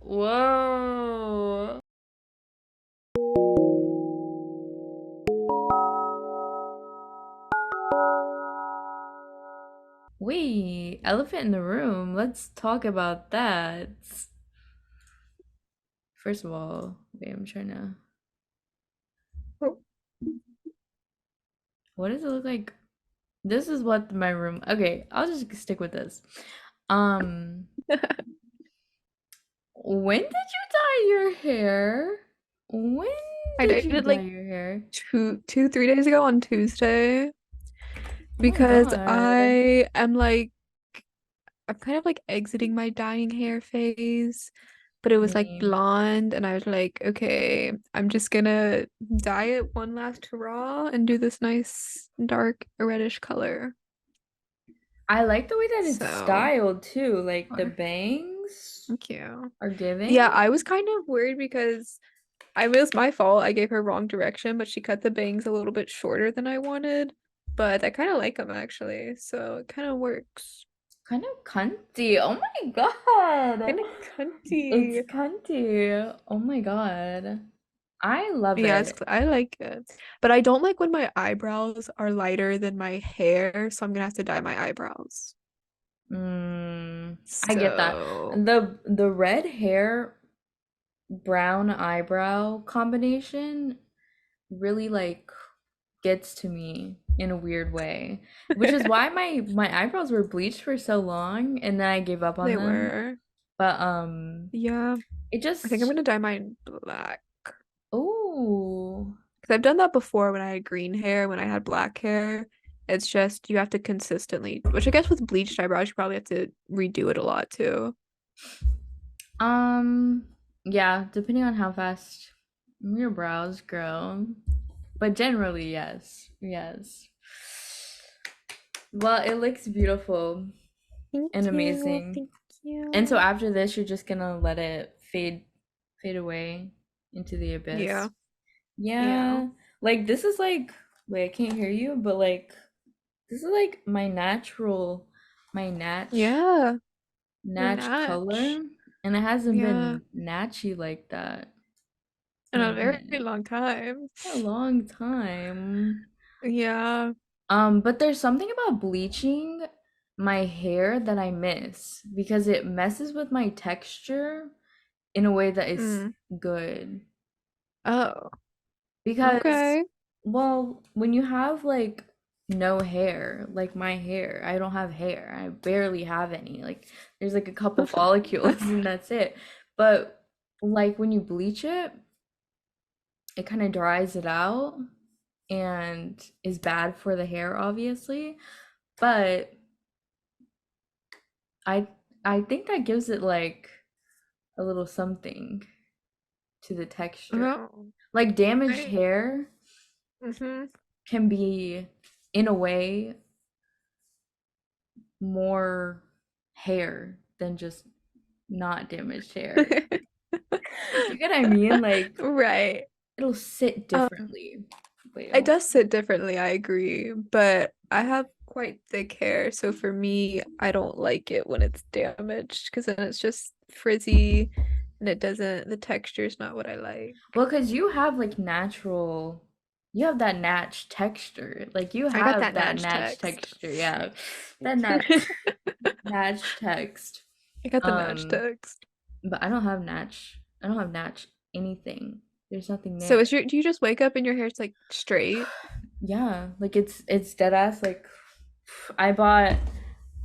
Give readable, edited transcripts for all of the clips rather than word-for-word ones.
Whoa. Wait, elephant in the room. Let's talk about that. First of all, wait, I'm trying to. What does it look like? This is what my room. Okay, I'll just stick with this. Um, when did you dye your hair? When I did did you it dye like your hair? 3 days ago on Tuesday Oh my because God. I'm kind of like exiting my dyeing hair phase, but it was like Same. blonde, and I was like, okay, I'm just gonna dye it one last hurrah and do this nice dark reddish color. I like the way that it's So, styled too. Like the or bangs thank you. are Yeah, giving. I was kind of worried because it was my fault. I gave her wrong direction, but she cut the bangs a little bit shorter than I wanted. But I kind of like them actually, so it kind of works. Kind of cunty. Oh my God. Kind of It's cunty. cunty. Oh my God. I love Yeah, it. I like it. But I don't like when my eyebrows are lighter than my hair, so I'm gonna have to dye my eyebrows. I get that. So, The red hair, brown eyebrow combination really like gets to me in a weird way, which is why my eyebrows were bleached for so long and then I gave up on they them. were. But Yeah, it I think I'm just gonna dye mine black. oh, Because I've done that before when I had green hair, when I had black hair. It's just you have to consistently, which I guess with bleached eyebrows, you probably have to redo it a lot too. um yeah, depending on how fast your brows grow. But generally, yes. Yes. Well, it looks beautiful Thank and you. amazing. Thank And so you. after this, you're just gonna let it fade away into the Yeah. abyss. Yeah. Yeah. Like this is like wait, I can't hear you, but like this is like my Yeah. Your natch natch. color. And it hasn't Yeah. been natchy like that In in a a very minute. long time. For a long time. Yeah. But there's something about bleaching my hair that I miss because it messes with my texture in a way that is Mm. good. Oh. Because, Okay. well, when you have like no hair, like my hair, I don't have hair. I barely have any. Like, there's like a couple follicles and that's it. But like when you bleach it, it kind of dries it out and is bad for the hair, obviously. But I I think that gives it like a little something to the texture. Oh. Like damaged I hair mm-hmm. can be in a way more hair than just not damaged hair. You get what I mean? Like Right. it'll sit Um, differently. Wait, it hold does sit differently, I agree, but I have quite thick hair, so for me, I don't like it when it's damaged because then it's just frizzy and the texture's not what I like. well, because you have like natural, you have that natch texture. Like you I got have that that Natch natch text. texture. Yeah, that natch text. I got the Natch Um, text. but I don't have natch. I don't have natch anything. There's nothing So there. do you just wake up and your hair's like straight? Yeah, like it's dead ass. Like I bought.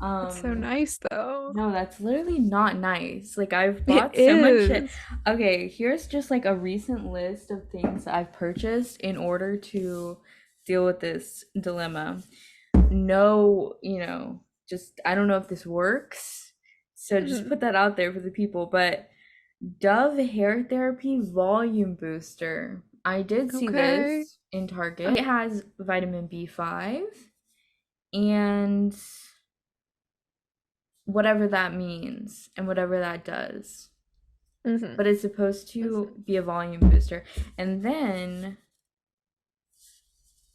It's so Um, nice though. no, that's literally not nice. Like I've It bought so much shit. is. Okay, here's just like a recent list of things I've purchased in order to deal with this dilemma. No, just I don't know if this works. So just Mhm. put that out there for the people. But Dove Hair Therapy Volume Booster. I did see Okay. this in Target. It has vitamin B5 and whatever that means and whatever that does. Hmm. But it's supposed to be a volume booster. And then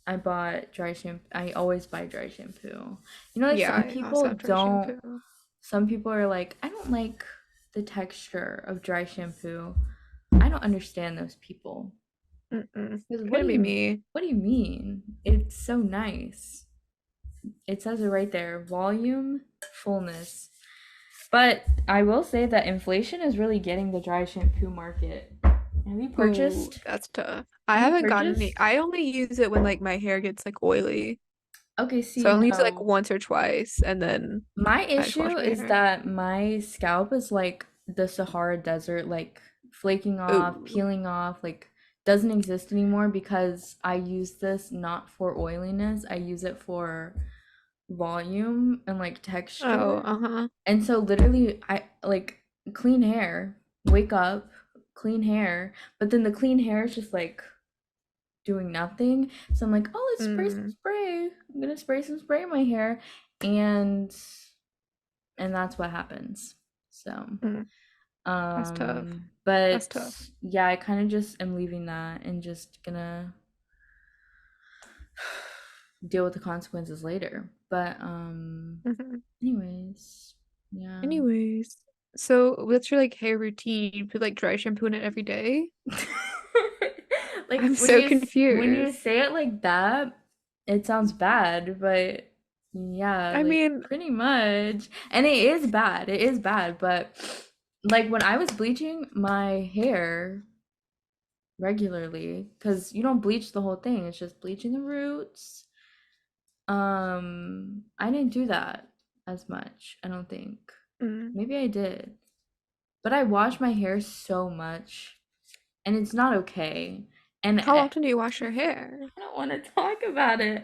I bought dry shampoo. I always buy dry shampoo. You know, like Yeah, I also have dry shampoo. some people are like, I don't like the texture of dry shampoo. I don't understand those people. Mm-mm. Because Couldn't be me. what do you mean? It's so nice. It says it right there. Volume, fullness. But I will say that inflation is really getting the dry shampoo market. Have you Ooh, purchased? that's tough. I Have you haven't gotten any. purchased? I only use it when like my hair gets like oily. Okay, So I see, only use it like no. once or twice and then My I just wash issue my is hair. that my scalp is like the Sahara Desert, like flaking off, Ooh. peeling off, like doesn't exist anymore because I use this not for oiliness. I use it for volume and like Oh, texture. uh-huh. And so literally I like clean hair, wake up, clean hair, but then the clean hair is just like doing nothing. So I'm like, oh, let's spray some Mm, spray. I'm gonna spray some spray in my hair, and and that's what happens. So, mm. That's tough. That's but tough. yeah, I kind of just am leaving that and just gonna deal with the consequences later. But Hmm. anyways, yeah. Anyways, so what's your like hair routine? You put like dry shampoo in it every day? Like I'm so when you confused. say it like that, it sounds bad, but yeah, I like mean, pretty much. And it is bad. It is bad, but like when I was bleaching my hair regularly, because you don't bleach the whole thing, it's just bleaching the roots. I didn't do that as much, I don't think. mm. Maybe I did. But I wash my hair so much and it's not okay. And How often do you wash your hair? I don't want to talk about it.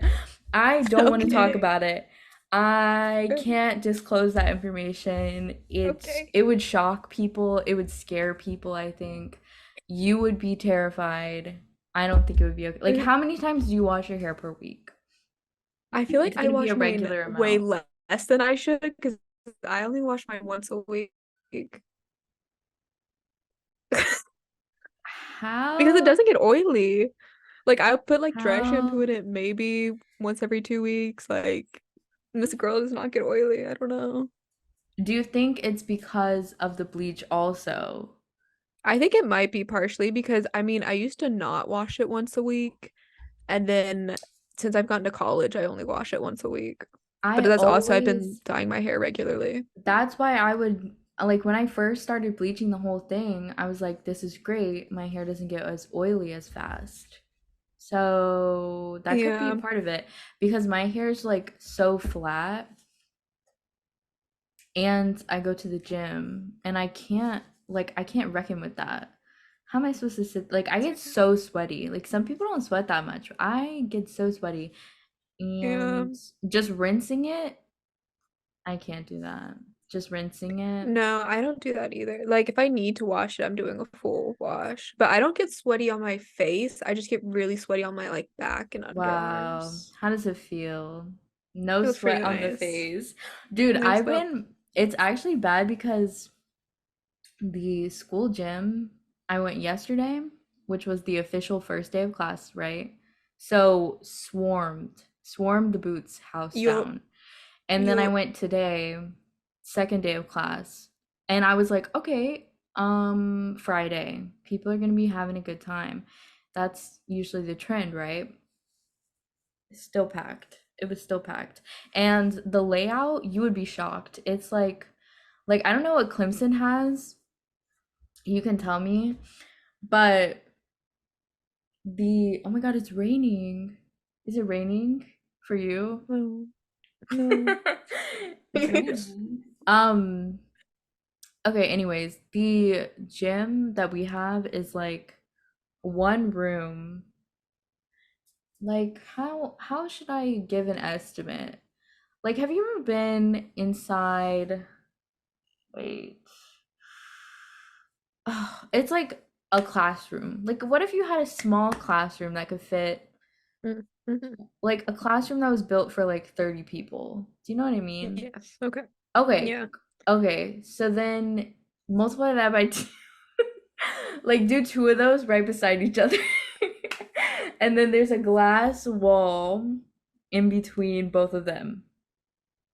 I don't want to talk Okay. about it. I can't disclose that information. Okay. It would shock people. It would scare people, I think. You would be terrified. I don't think it would be okay. Like how many times do you wash your hair per week? I feel like It's I gonna be a wash mine regular way amount. less than I should because I only wash mine once a week because it How doesn't get oily. Like I put like dry shampoo how in it maybe once every 2 weeks. Like this girl does not get oily. I don't know. do you think it's because of the bleach also? I think it might be partially because I mean I used to not wash it once a week, and then since I've gotten to college, I only wash it once a week. But I that's also I've been always dyeing my hair regularly. That's why I would like when I first started bleaching the whole thing, I was like, this is great. My hair doesn't get as oily as fast. So that could be a Yeah. part of it because my hair is like so flat and I go to the gym and I can't reckon with that. How am I supposed to sit like I get so sweaty. Like some people don't sweat that much. I get so sweaty Yeah. and just rinsing it, I can't do that. Just rinsing it. No, I don't do that either. Like if I need to wash it, I'm doing a full wash. But I don't get sweaty on my face. I just get really sweaty on my like back and Wow. underarms. How does it feel? No Feels pretty sweat on the nice. face. Dude, Nice though. it's actually bad because the school gym I went yesterday, which was the official first day of class, right? So swarmed the boots house Yup. down. And then I Yup. went today, second day of class, and I was like, okay, Friday, people are gonna be having a good time. That's usually the trend, right? Still packed. It was still packed. And the layout, you would be shocked. It's like I don't know what Clemson has. You can tell me, but the oh my God, it's raining. Is it raining for you? No. No. It's raining. Okay, anyways, the gym that we have is like one room. Like how should I give an estimate? Like, have you ever been inside? Wait. Oh, it's like a classroom. Like, what if you had a small classroom that could fit, Mhm. like a classroom that was built for like 30 people? Do you know what I mean? Yes. Okay. Okay. Yeah. Okay. So then multiply that by two. Like, do two of those right beside each other. And then there's a glass wall in between both of them.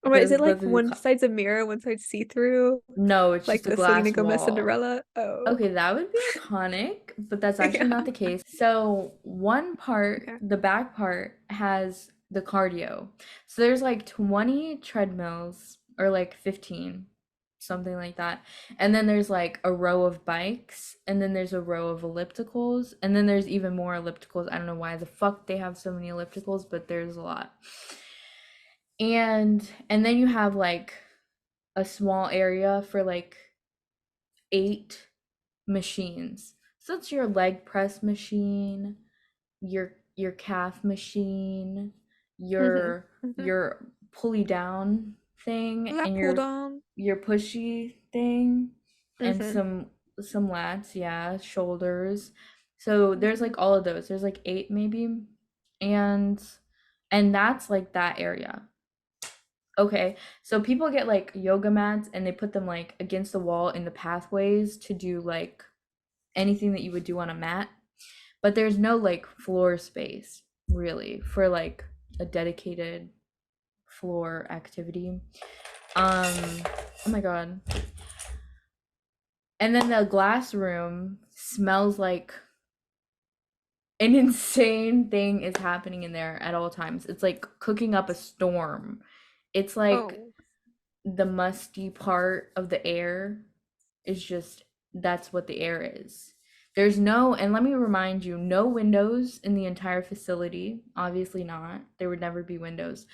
Or is it like the one side's a mirror, one side's see-through? no, it's Like just a the Selena glass Gomez wall. Cinderella? Oh. Okay, that would be iconic, but that's actually Yeah. not the case. So, one part, Okay. the back part, has the cardio. So, there's like 20 treadmills or like 15, something like that. And then there's like a row of bikes, and then there's a row of ellipticals, and then there's even more ellipticals. I don't know why the fuck they have so many ellipticals, but there's a lot. And then you have like a small area for like 8 machines. So it's your leg press machine, your calf machine, Mm-hmm. your Mm-hmm. your pulley down thing, That and pulled on. your pushy thing, and Mm-hmm. some lats, yeah, shoulders. So there's Mm-hmm. like all of those. There's like 8 maybe. And that's like that area. Okay, so people get like yoga mats and they put them like against the wall in the pathways to do like anything that you would do on a mat, but there's no like floor space really for like a dedicated floor activity. Oh my god. And then the glass room smells like an insane thing is happening in there at all times. It's like cooking up a storm. It's like Oh. the musty part of the air is just that's what the air is. There's no, and let me remind you, no windows in the entire facility. Obviously not. There would never be windows.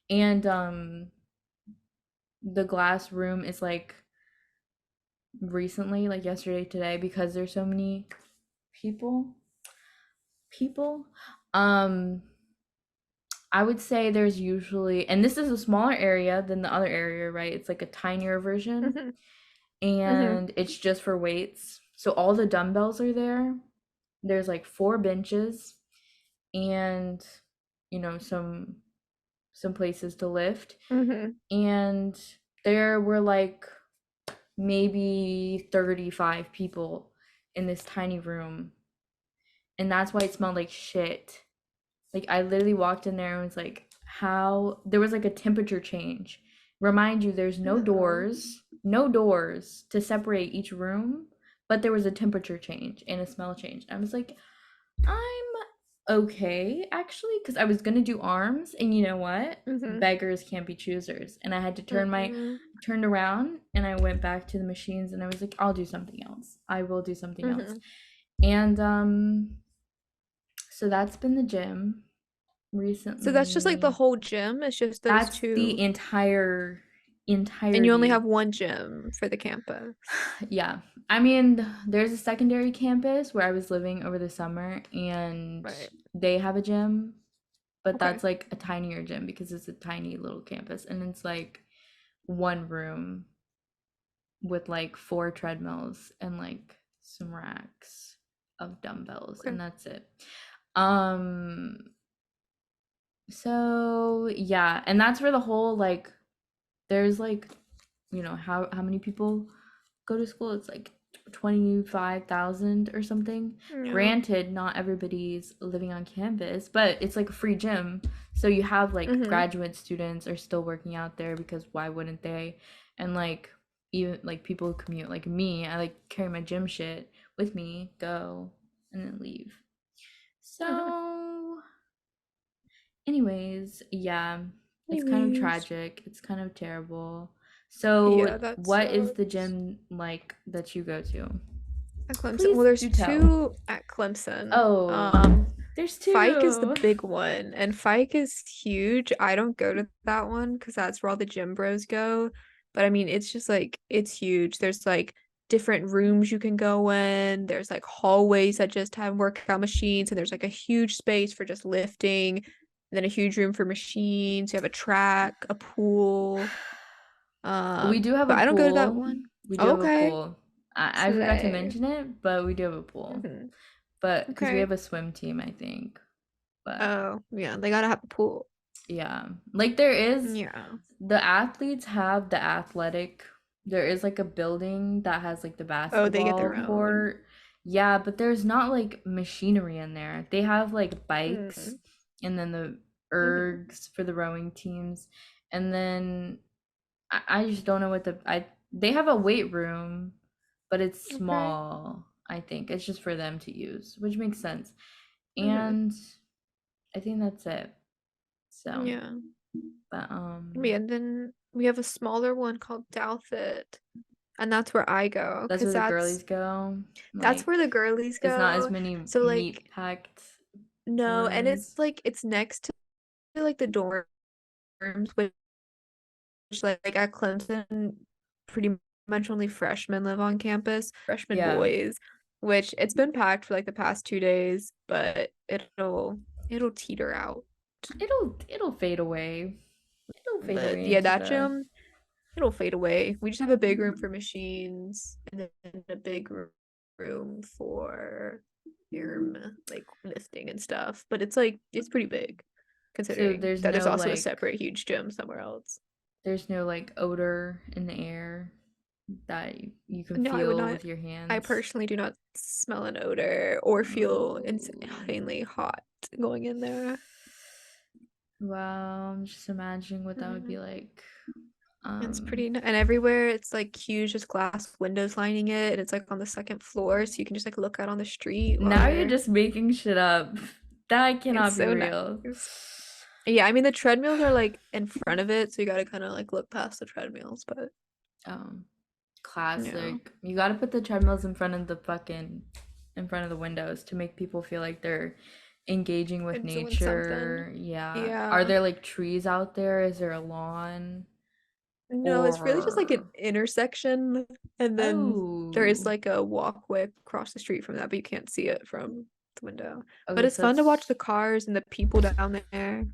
And the glass room is like recently, like yesterday, today, because there's so many people, people. Um I would say there's usually, and this is a smaller area than the other area, right? It's like a tinier version, Mm-hmm. Mm-hmm. and it's just for weights. So all the dumbbells are there. There's like 4 benches and some places to lift. Mm-hmm. And there were like maybe 35 people in this tiny room. And that's why it smelled like shit. Like I literally walked in there and was like, how there was like a temperature change. Remind you, there's Oh. no doors to separate each room, but there was a temperature change and a smell change. I was like, I'm okay actually, because I was gonna do arms, and you know what? Mm-hmm. Beggars can't be choosers. And I had to Mm-hmm. turned around and I went back to the machines and I was like, I'll do something else. I will do something else. Mm-hmm. And so that's been the gym So that's just like the recently. whole gym. It's just those That's the two. And you only entirety. have one gym for the campus. Yeah. I mean, there's a secondary campus where I was living over the summer, and Right. they have a gym, but Okay. that's like a tinier gym because it's a tiny little campus, and it's like one room with like 4 treadmills and like some racks of dumbbells, Okay. and that's it. Um, so yeah, and that's where the whole like there's like how many people go to school? It's like 25,000 or something. Yeah. Granted, not everybody's living on campus, but it's like a free gym. So you have like Mm-hmm. graduate students are still working out there because why wouldn't they? And like even like people who commute like me, I like carry my gym shit with me, go, and then leave. So, anyways, yeah, it's kind of Anyways. tragic. It's kind of terrible. So, Yeah, that what is the sucks. gym like that you go to? At Clemson. Please Well, there's do tell. two at Clemson. Oh, there's Fike is the two. big one, and Fike is huge. I don't go to that one because that's where all the gym bros go. But I mean, it's just like it's huge. There's like different rooms you can go in. There's like hallways that just have workout machines, and there's like a huge space for just lifting, and then a huge room for machines. You have a track, a pool. We do have a But I don't go to that pool. one. We do have a Okay. pool. I forgot to Slay. mention it, but we do have a pool. Hmm. But because we Okay. have a swim team, I think. But Oh, yeah, they gotta have a pool. yeah, like there is Yeah. the athletes have the athletic. There is like a building that has like the Oh, they get basketball their own. court. Yeah, but there's not like machinery in there. They have like bikes Mm-hmm. and then the Mm-hmm. ergs for the rowing teams. And then I just don't know what I they have a weight room, but it's Okay. small. I think it's just for them to use, which makes sense. Hmm. And I think that's it. So, Yeah. but Yeah, and then we have a smaller one called Douthit, and that's where I go that's because where the girlies go. that's where Like, the girlies it's not as go. many So meat like packed no, and it's rooms. like it's next to like the dorms, which like at Clemson, pretty much only freshmen live on campus, freshman Yeah, boys, which it's been packed for like the past 2 days, but it'll teeter out. it'll fade away. It'll fade But away yeah, into that the. gym, it'll fade away. We just have a big room for machines and then a big room for like lifting and stuff. But it's like it's pretty big So considering that there's also a separate huge gym somewhere else. there's no like odor in the air that you can No, I would feel not. with your I hands. personally do not smell an odor or feel Oh. insanely hot going in there. Wow, I'm just imagining what that would be Mm. like. It's Um, pretty, and everywhere it's like huge, just glass windows lining it, and it's like on the second floor, so you can just like look out on the street while Now you're you're. just making shit up. That It's cannot be so real. nice. Yeah, I mean the treadmills are like in front of it, so you gotta kind of like look past the treadmills, but Um, yeah, Classic. You gotta put the treadmills in front of the windows to make people feel like they're engaging with and doing something. nature. Yeah. Are Yeah. there like trees out there? Is there a lawn? No, it's really just like an Or intersection, and then there is oh, like a walkway across the street from that, but you can't see it from the window. But okay, it's so fun to watch it's the cars and the people down there.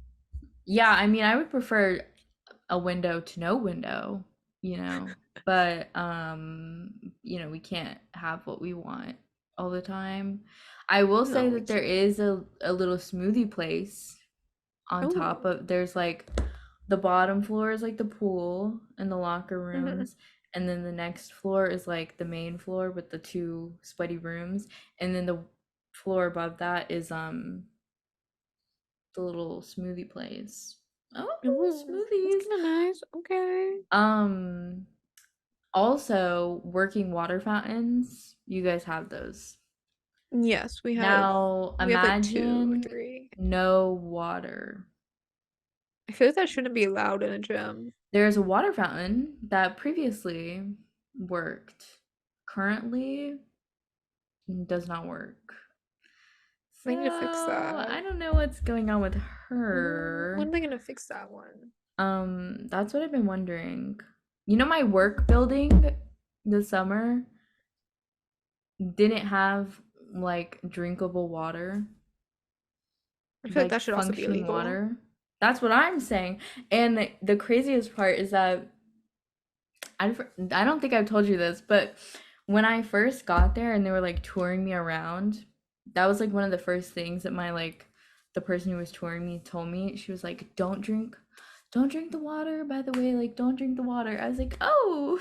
yeah, I mean I would prefer a window to no window, you know. But we can't have what we want all the time. I will say No, we that there can't. is a little smoothie place on top Oh, of there's like the bottom floor is like the pool and the locker hmm. rooms, and then the next floor is like the main floor with the two sweaty rooms, and then the floor above that is the little smoothie place. Oh, Ooh, that's smoothies. kind of nice. Okay. Um Also working water fountains. You guys have those. Yes, Now we have like two or imagine three. no water. I feel like that shouldn't be allowed in a gym. There's a water fountain that previously worked. Currently does not work. So They need to fix that. I don't know what's going on with When her. are they gonna fix that one? That's what I've been wondering. You know, my work building this summer didn't have like drinkable water, I feel like like that should also be functioning illegal. water. That's what I'm saying. And the craziest part is that I don't think I've told you this, but when I first got there and they were like touring me around, that was like one of the first things that my like the person who was touring me told me. She was like, don't drink the water, by the way, like don't drink the water." I was like, "Oh,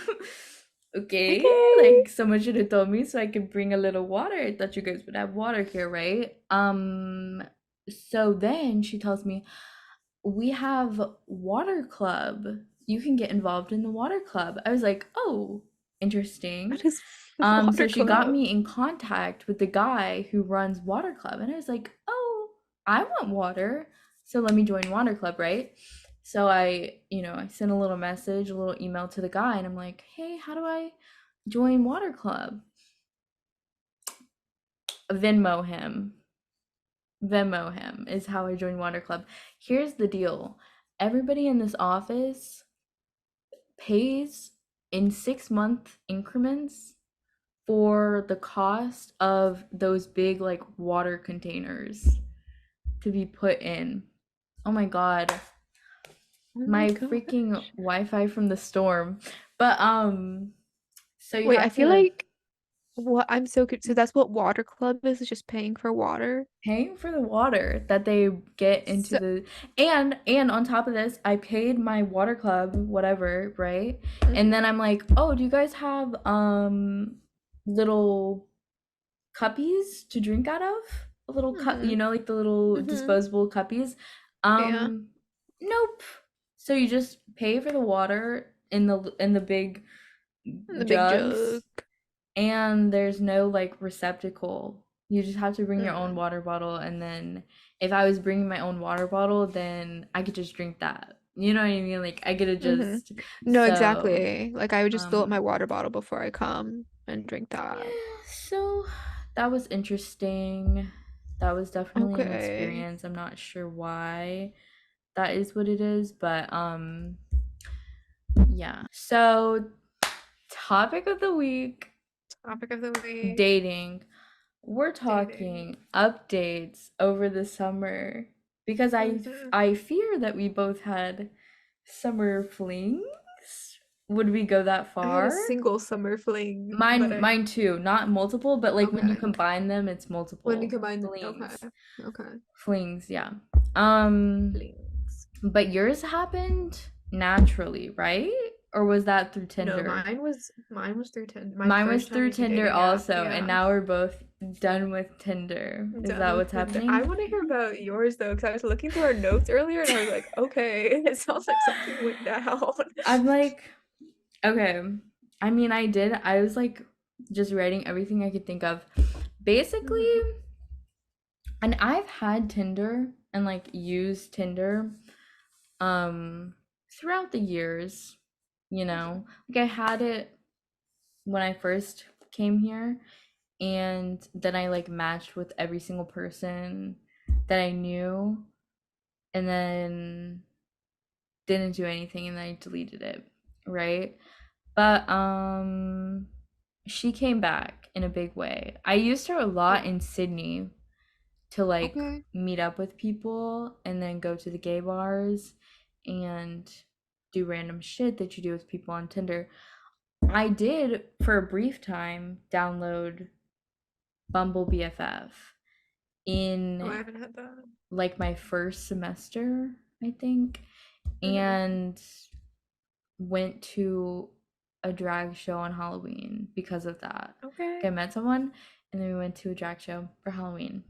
okay." Okay. Like someone should have told me so I could bring a little water. I thought you guys would have water here, right? So then she tells me, "We have water club. You can get involved in the water club." I was like, "Oh, interesting." What is water So she got club? me in contact with the guy who runs water club, and I was like, "Oh, I want water, so let me join water club, right?" So I sent a little message, a little email to the guy, and I'm like, "Hey, how do I join water club?" Venmo him. Venmo him is how I joined water club. Here's the deal. Everybody in this office pays in 6-month increments for the cost of those big like water containers to be put in. Oh my god, Oh my my freaking gosh. Wi-Fi from the storm. But so you Wait, I have feel to like what I'm so good. So that's what water club is just paying for water. paying for the water that they get into So, the and on top of this, I paid my water club whatever, right? And then hmm. I'm like, "Oh, do you guys have little cuppies to drink out of? A little cup, Hmm. like the little Hmm. disposable cuppies." Yeah. Um, nope. So you just pay for the water in the big And the big jug. jugs, and there's no like receptacle. You just have to bring your own Mm. water bottle, and then if I was bringing my own water bottle, then I could just drink that. You know what I mean? Like I could Mm-hmm. adjust. No, So, exactly. Like I would just fill up my um, water bottle before I come and drink that. yeah, so that was interesting. That was definitely an Okay. experience. I'm not sure why that is what it is, but yeah. So, topic of the week, Topic of the week. dating. We're Dating. talking updates over the summer because Mm-hmm. I fear that we both had summer flings. Would we go that I had a far? single summer fling, but Mine too, not multiple, but like when you okay. combine them, it's When you multiple combine, okay. flings. Okay. Flings, yeah. Um, Flings. but yours happened naturally, right? Or was that through No, Tinder? mine was through Tinder. My Mine was first time through using a Tinder dating app. also, and Yeah. now we're both done with Tinder. Is Done that with what's Tinder. I happening? want to hear about yours though, because I was looking through our notes earlier and I was like, okay, it sounds like something went down. I'm like, okay. I mean, I was like just writing everything I could think of. Basically, Hmm. and I've had Tinder and like used Tinder um throughout the years, you Okay. know. Like I had it when I first came here, and then I like matched with every single person that I knew, and then didn't do anything, and then I deleted it, right? But she came back in a big way. I used her a lot Oh, in Sydney to like okay. meet up with people and then go to the gay bars and do random shit that you do with people on Tinder. I did for a brief time download Bumble BFF Oh, I in haven't had that. like my first semester, I think, Hmm. and went to a drag show on Halloween because of that. Like, Okay. I met someone and then we went to a drag show for Halloween.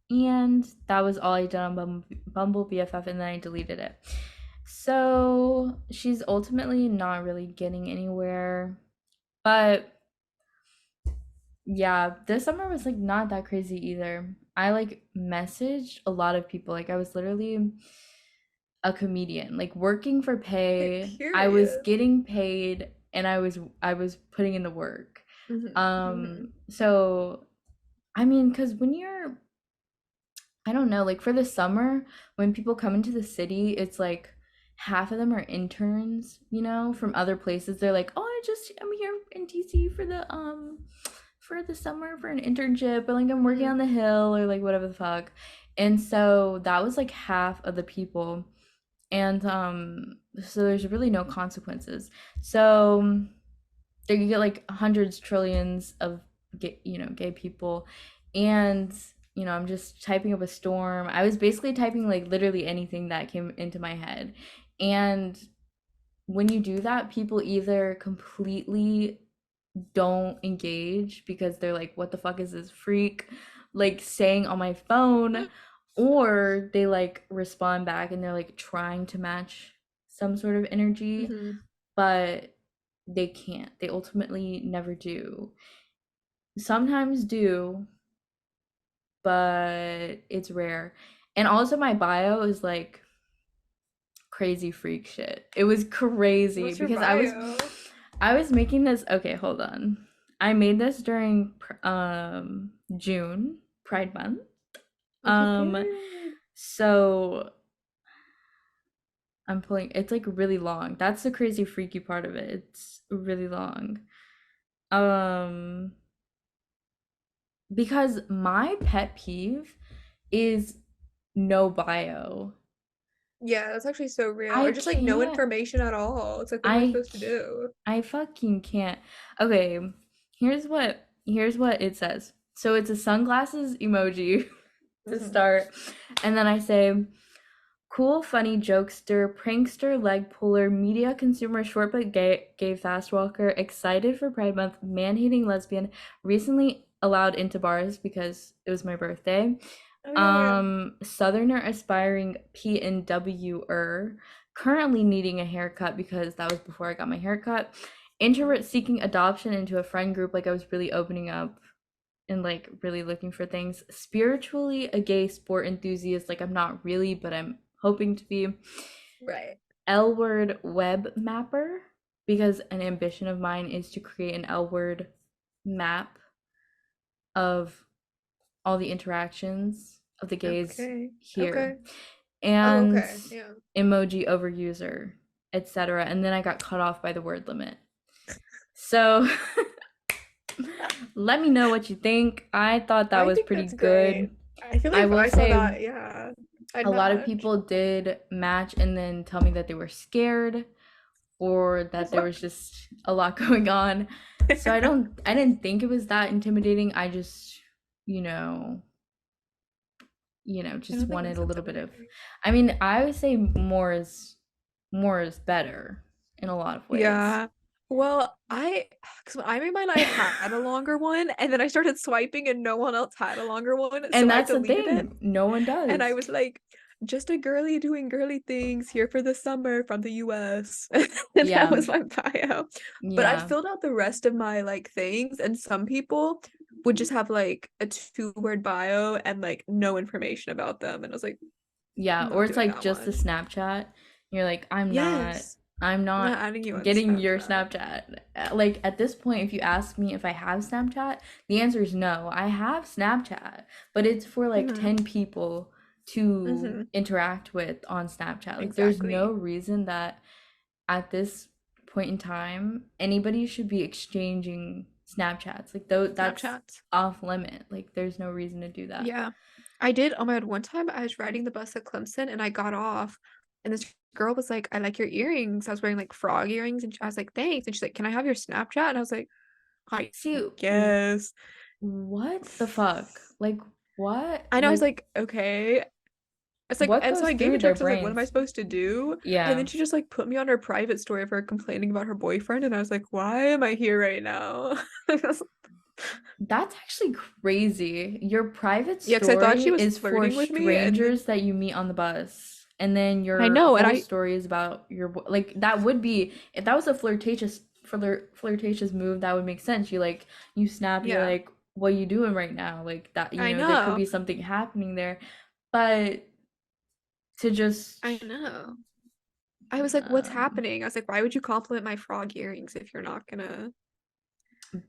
And that was all I did on Bumble BFF, and then I deleted it. So she's ultimately not really getting anywhere. But yeah, this summer was like not that crazy either. I like messaged a lot of people. Like I was literally a comedian, like working for Okay, pay. I was period. getting paid and I was putting in the work. Hmm. Hmm. So I mean, cuz when you're I don't know, like for the summer, when people come into the city, it's like half of them are interns, you know, from other places. They're like, "Oh, I'm here in DC for the summer for an internship, or like I'm working Hmm. on the hill or like whatever the fuck." And so that was like half of the people. And so there's really no consequences. So they could get like hundreds, trillions of gay people, and I'm just typing up a storm. I was basically typing like literally anything that came into my head, and when you do that, people either completely don't engage because they're like, "What the fuck is this freak like saying on my phone?" Or they like respond back and they're like trying to match some sort of energy, Hmm. but they can't. They ultimately never do. Sometimes do, but it's rare. And also my bio is like crazy freak shit. It was crazy What's your because bio? I was making this. Okay, hold on. I made this during June, Pride Month. Okay, Um period. so I'm pulling it's like really long. That's the crazy freaky part of it. It's really long. Um because my pet peeve is no bio. Yeah, that's actually so real. I Or just like no can't information at all. It's like, what am I I supposed to do? I fucking can't. Okay, here's what it says. So it's a sunglasses emoji to Hmm. start, and then I say cool, funny jokester, prankster, leg puller, media consumer, short but gay fast walker, excited for Pride Month, man-hating lesbian, recently allowed into bars because it was my birthday. Oh yeah, yeah. Southerner aspiring P and W-er, currently needing a haircut because that was before I got my haircut. Introvert seeking adoption into a friend group, like I was really opening up and like really looking for things. Spiritually a gay sport enthusiast, like I'm not really, but I'm hoping to be. Right. L word web mapper, because an ambition of mine is to create an L word map of all the interactions of the gays Okay. here, Okay. Oh, and okay. Yeah. emoji overuser, etc. And then I got cut off by the word limit. So let me know what you think. I thought that I was think pretty that's great. good. I feel like I if will I saw say that, yeah, I'd a lot of match. people did match and then tell me that they were scared or that there was just a lot going on. So I didn't think it was that intimidating. I just, you know, I just don't think wanted it's a little bit of, intimidating. I mean, I would say more is better in a lot of ways. Yeah. Well, because when I made mine, I had a longer one, and then I started swiping, and no one else had a longer one, so And I that's the deleted it. thing. No one And I does. was like, just a girly doing girly things here for the summer from the US. And that Yeah. was my bio. But I Yeah. filled out the rest of my like things, and some people would just have like a two-word bio and like no information about them. And I was like, Yeah, I'm or not it's doing like that just a one. Snapchat. You're like, Yes. I'm I'm not not adding you on getting your Snapchat. Snapchat. Like at this point, if you ask me if I have Snapchat, the answer is no. I have Snapchat, but it's for like Mm-hmm. 10 people to Mm-hmm. interact with on Snapchat. Like there's no Exactly. reason that at this point in time anybody should be exchanging Snapchats. Like though that's Snapchat. off limit. Like there's no reason to do that. Yeah. I did. Oh my God. One time I was riding the bus at Clemson and I got off and this girl was like, I like your earrings. I was wearing like frog earrings and I was like, thanks. And she's like, can I have your Snapchat? And I was like, I See, guess. what the fuck? Like, what? I know. I was Like, like, okay. It's like, what and so goes I gave through it to her their because I was like, what am I brains? supposed to do? And Yeah, then she just like put me on her private story of her complaining about her boyfriend. And I was like, why am I here right now? that's actually crazy. Your private Yeah, because I thought story she was is for flirting with me. And then strangers that you meet on the bus, and then I your know. And whole I, story is about your like that would be if that was a flirtatious move, that would make sense. You snap, you're yeah, like, what are you doing right now? Like that, I there could know. be something happening there, but to just I know. I was like, what's um happening? I was like, why would you compliment my frog earrings if you're not gonna?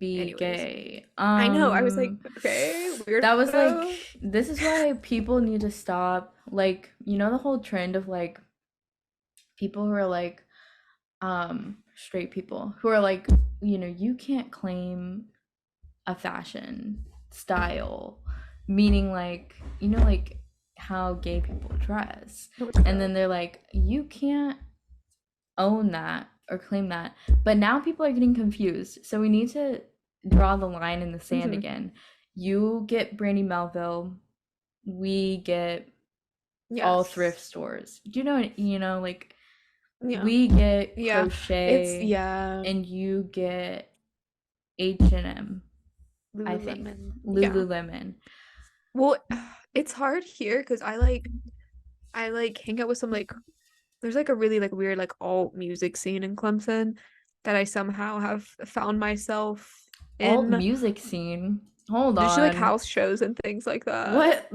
be Anyways, gay. I know. I was like, okay, That was like, weirdo. this is why people need to stop. Like, the whole trend of like people who are like, straight people who are like, you can't claim a fashion style, meaning like, like how gay people dress. What's And gross? then they're like, you can't own that or claim that. But now people are getting confused. So we need to draw the line in the sand Hmm. again. You get Brandy Melville, we get all thrift Yes. stores. Do like Yeah. we get Yeah. It's crochet yeah. and you get H&M, I think. Lululemon. Yeah. Lululemon. Well, it's hard here because I like hang out with some like there's like a really like weird like alt music scene in Clemson that I somehow have found myself Alt in. music scene. Hold There's like on. house shows and things like that. What?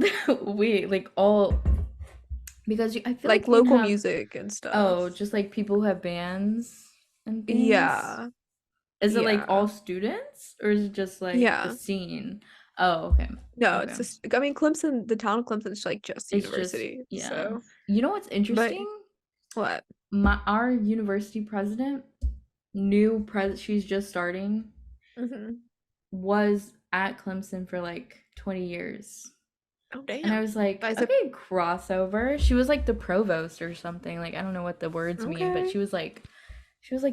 Wait, like all because I feel Like like you'd local have. music and Oh, stuff. just like people who have bands and things? Yeah. Is it like Yeah. all students or is it just like the Yeah. scene? Oh, okay. No, Okay. it's just I mean Clemson, the town of Clemson's like just a It's just, university. yeah. So, You know what's but interesting? what? Our university president, she's just starting, Hmm. was at Clemson for like 20 years. Oh And I damn. was like, Is it okay, crossover. She was like the provost or something. Like I don't know what the words mean, but okay? she was like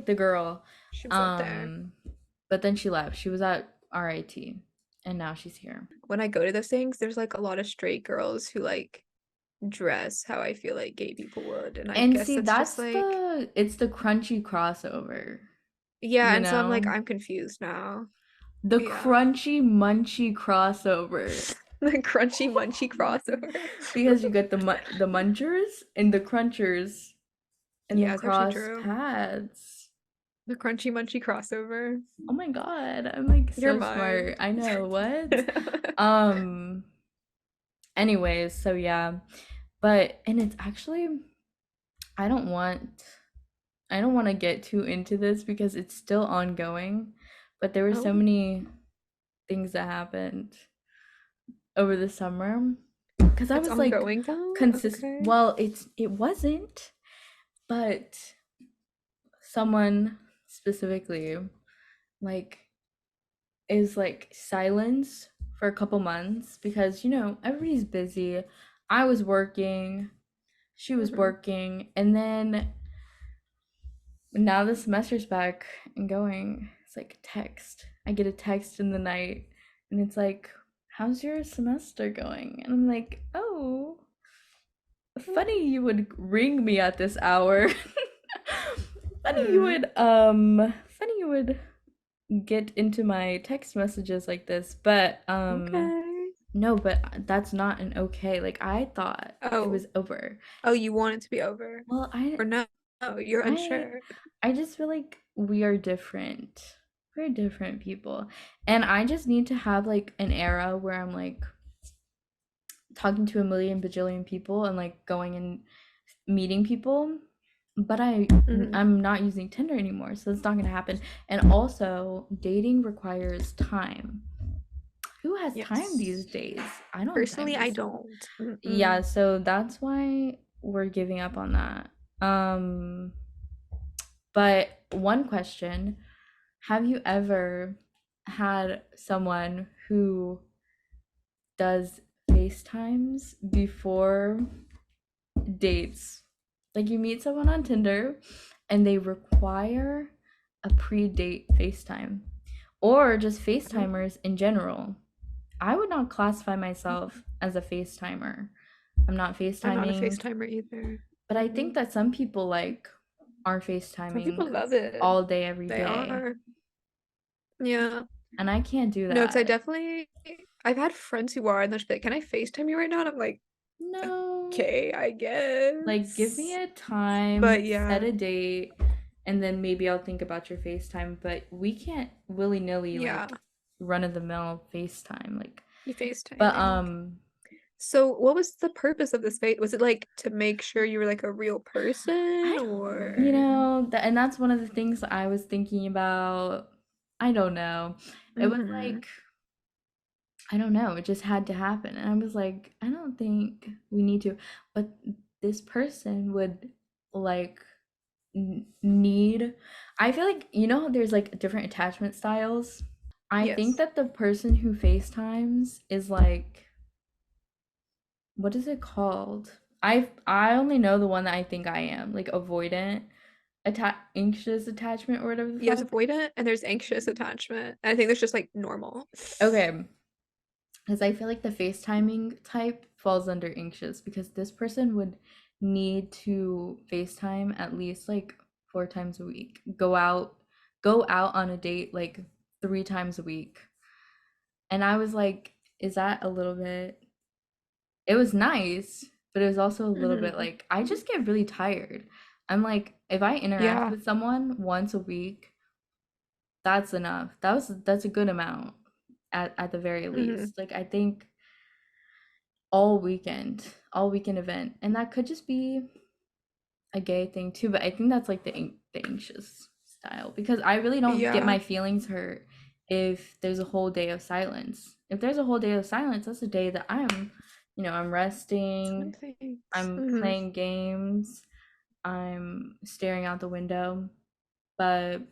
the girl. She was up there. Um but then she left. She was at RIT and now she's here. When I go to those things, there's like a lot of straight girls who like dress how I feel like gay people would. And I And guess see, that's just that's like, it's the crunchy crossover, yeah. you And so I'm like, know? I'm confused now. The Yeah. crunchy munchy crossover. The crunchy munchy crossover. Because you get the munchers and the crunchers and Yeah, then it's actually cross true. paths. The crunchy munchy crossover. Oh my God, I'm like Your so smart. mind. I know what. Um, anyways, so yeah. But and it's actually I don't want I don't want to get too into this because it's still ongoing, but there were so Oh, many things that happened over the summer because I it's was like ongoing though? consist Okay. well, it wasn't, but someone specifically like is like silence for a couple months because everybody's busy. I was working, she was Hmm. working, and then now the semester's back and going. It's like text. I get a text in the night and it's like, how's your semester going? And I'm like, oh, funny you would ring me at this hour. Hmm. Funny you would get into my text messages like this. But Okay. no, but that's not an okay. Like I thought it Oh. was over. Oh, you want it to be over. Well, Or no, no, you're I unsure. I just feel like we are different. We're different people. And I just need to have like an era where I'm like talking to a million bajillion people and like going and meeting people. But Hmm. I'm not using Tinder anymore, so it's not gonna happen. And also, dating requires time. Who has time these Yes. days? I don't have time Personally, I these. don't. Yeah, Mm-mm. so that's why we're giving up on that. But one question, have you ever had someone who does FaceTimes before dates? Like you meet someone on Tinder and they require a pre-date FaceTime or just Oh, FaceTimers in general. I would not classify myself as a FaceTimer. I'm not I'm not a FaceTiming, FaceTimer either. but I think Hmm. that some people like are Some FaceTiming people love it. all day, every They day. are. Yeah. And I can't do No, because I that. definitely, I've had friends who are, and they'll just be like, can I FaceTime you right now? And I'm like, No. okay, I Like, give me guess. a time, But set yeah, a date, and then maybe I'll think about your FaceTime. But we can't willy-nilly, yeah, like, run-of-the-mill FaceTime. Like, you but, FaceTiming. So what was the purpose of this fate? Was it like to make sure you were like a real person I don't, or? and that's one of the things I was thinking about. I don't know. It was Mm-hmm. like, I don't know, it just had to happen. And I was like, I don't think we need to. But this person would like need, I feel like, there's like different attachment styles. I think Yes. that the person who FaceTimes is like, what is it called? I only know the one that I think I am, like avoidant, anxious attachment or whatever the Yeah, there's fuck. avoidant and there's anxious attachment. And I think there's just like normal. Okay, because I feel like the FaceTiming type falls under anxious because this person would need to FaceTime at least like 4 times a week. Go out on a date like 3 times a week. And I was like, is that a little bit, it was nice, but it was also a little bit Hmm. like I just get really tired. I'm like, if I interact Yeah. with someone once a week, that's enough. That's a good amount at the very Hmm. least. Like I think all weekend event, and that could just be a gay thing too. But I think that's like the anxious style because I really don't get Yeah. my feelings hurt if there's a whole day of silence. If there's a whole day of silence, that's a day that I'm Some resting, things. I'm Hmm. playing games, I'm staring out the window. But I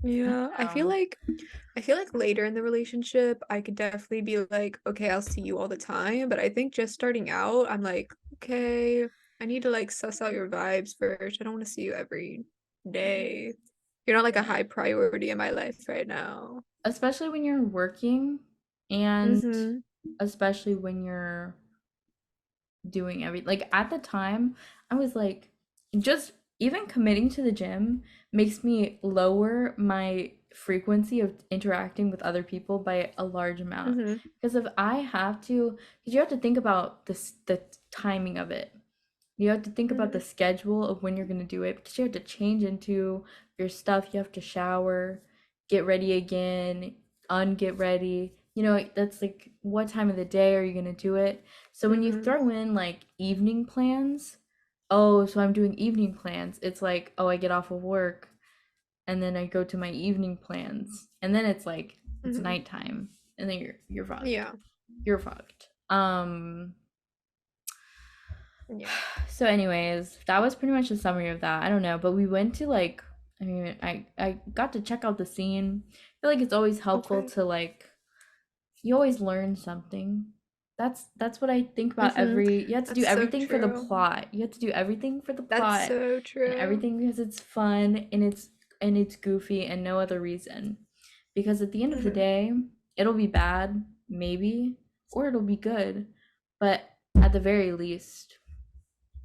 Yeah. don't know. I feel like later in the relationship, I could definitely be like, okay, I'll see you all the time. But I think just starting out, I'm like, okay, I need to like suss out your vibes first. I don't want to see you every day. You're not like a high priority in my life right now. Especially when you're working and Mm-hmm. especially when you're doing every like at the time I was like just even committing to the gym makes me lower my frequency of interacting with other people by a large amount Mm-hmm. because if I have to because you have to think about the timing of it. You have to think about the Mhm. schedule of when you're going to do it because you have to change into your stuff. You have to shower, get ready again, unget ready. You know, that's like what time of the day are you going to do it? So when you Mhm. throw in like evening plans, oh, so I'm doing evening plans. It's like, oh, I get off of work and then I go to my evening plans. And then it's like it's Mhm. nighttime and then you're fucked. Yeah. You're fucked. Yeah. So anyways, that was pretty much the summary of that. I don't know, but we went to like I mean, I got to check out the scene. I feel like it's always helpful Okay. to like you always learn something. That's what I think about Mhm. every you have to do That's so everything for the true. plot. You have to do everything for the That's plot so and true. everything because it's fun and it's goofy and no other reason. Because at the end of the Mhm. day, it'll be bad, maybe, or it'll be good. But at the very least,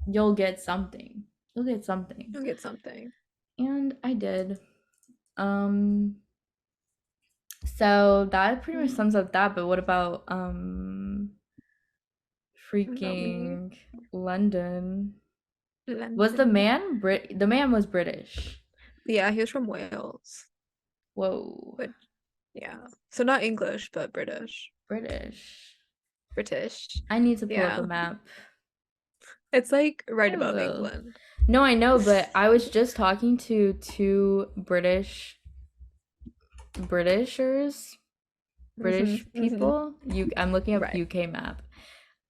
you'll get something. You'll get something. You'll get something. And I did. Um so that pretty much Mhm. sums up that, but what about What about me? freaking London? Was London. The man was British. Yeah, he was from Wales. Whoa. But yeah. So not English, but British. British. British. I need to pull up a Yeah. map. It's like right I above will. England. No, I know, but I was just talking to two Britishers, Hmm. British Hmm. people. I'm looking up Right. UK map.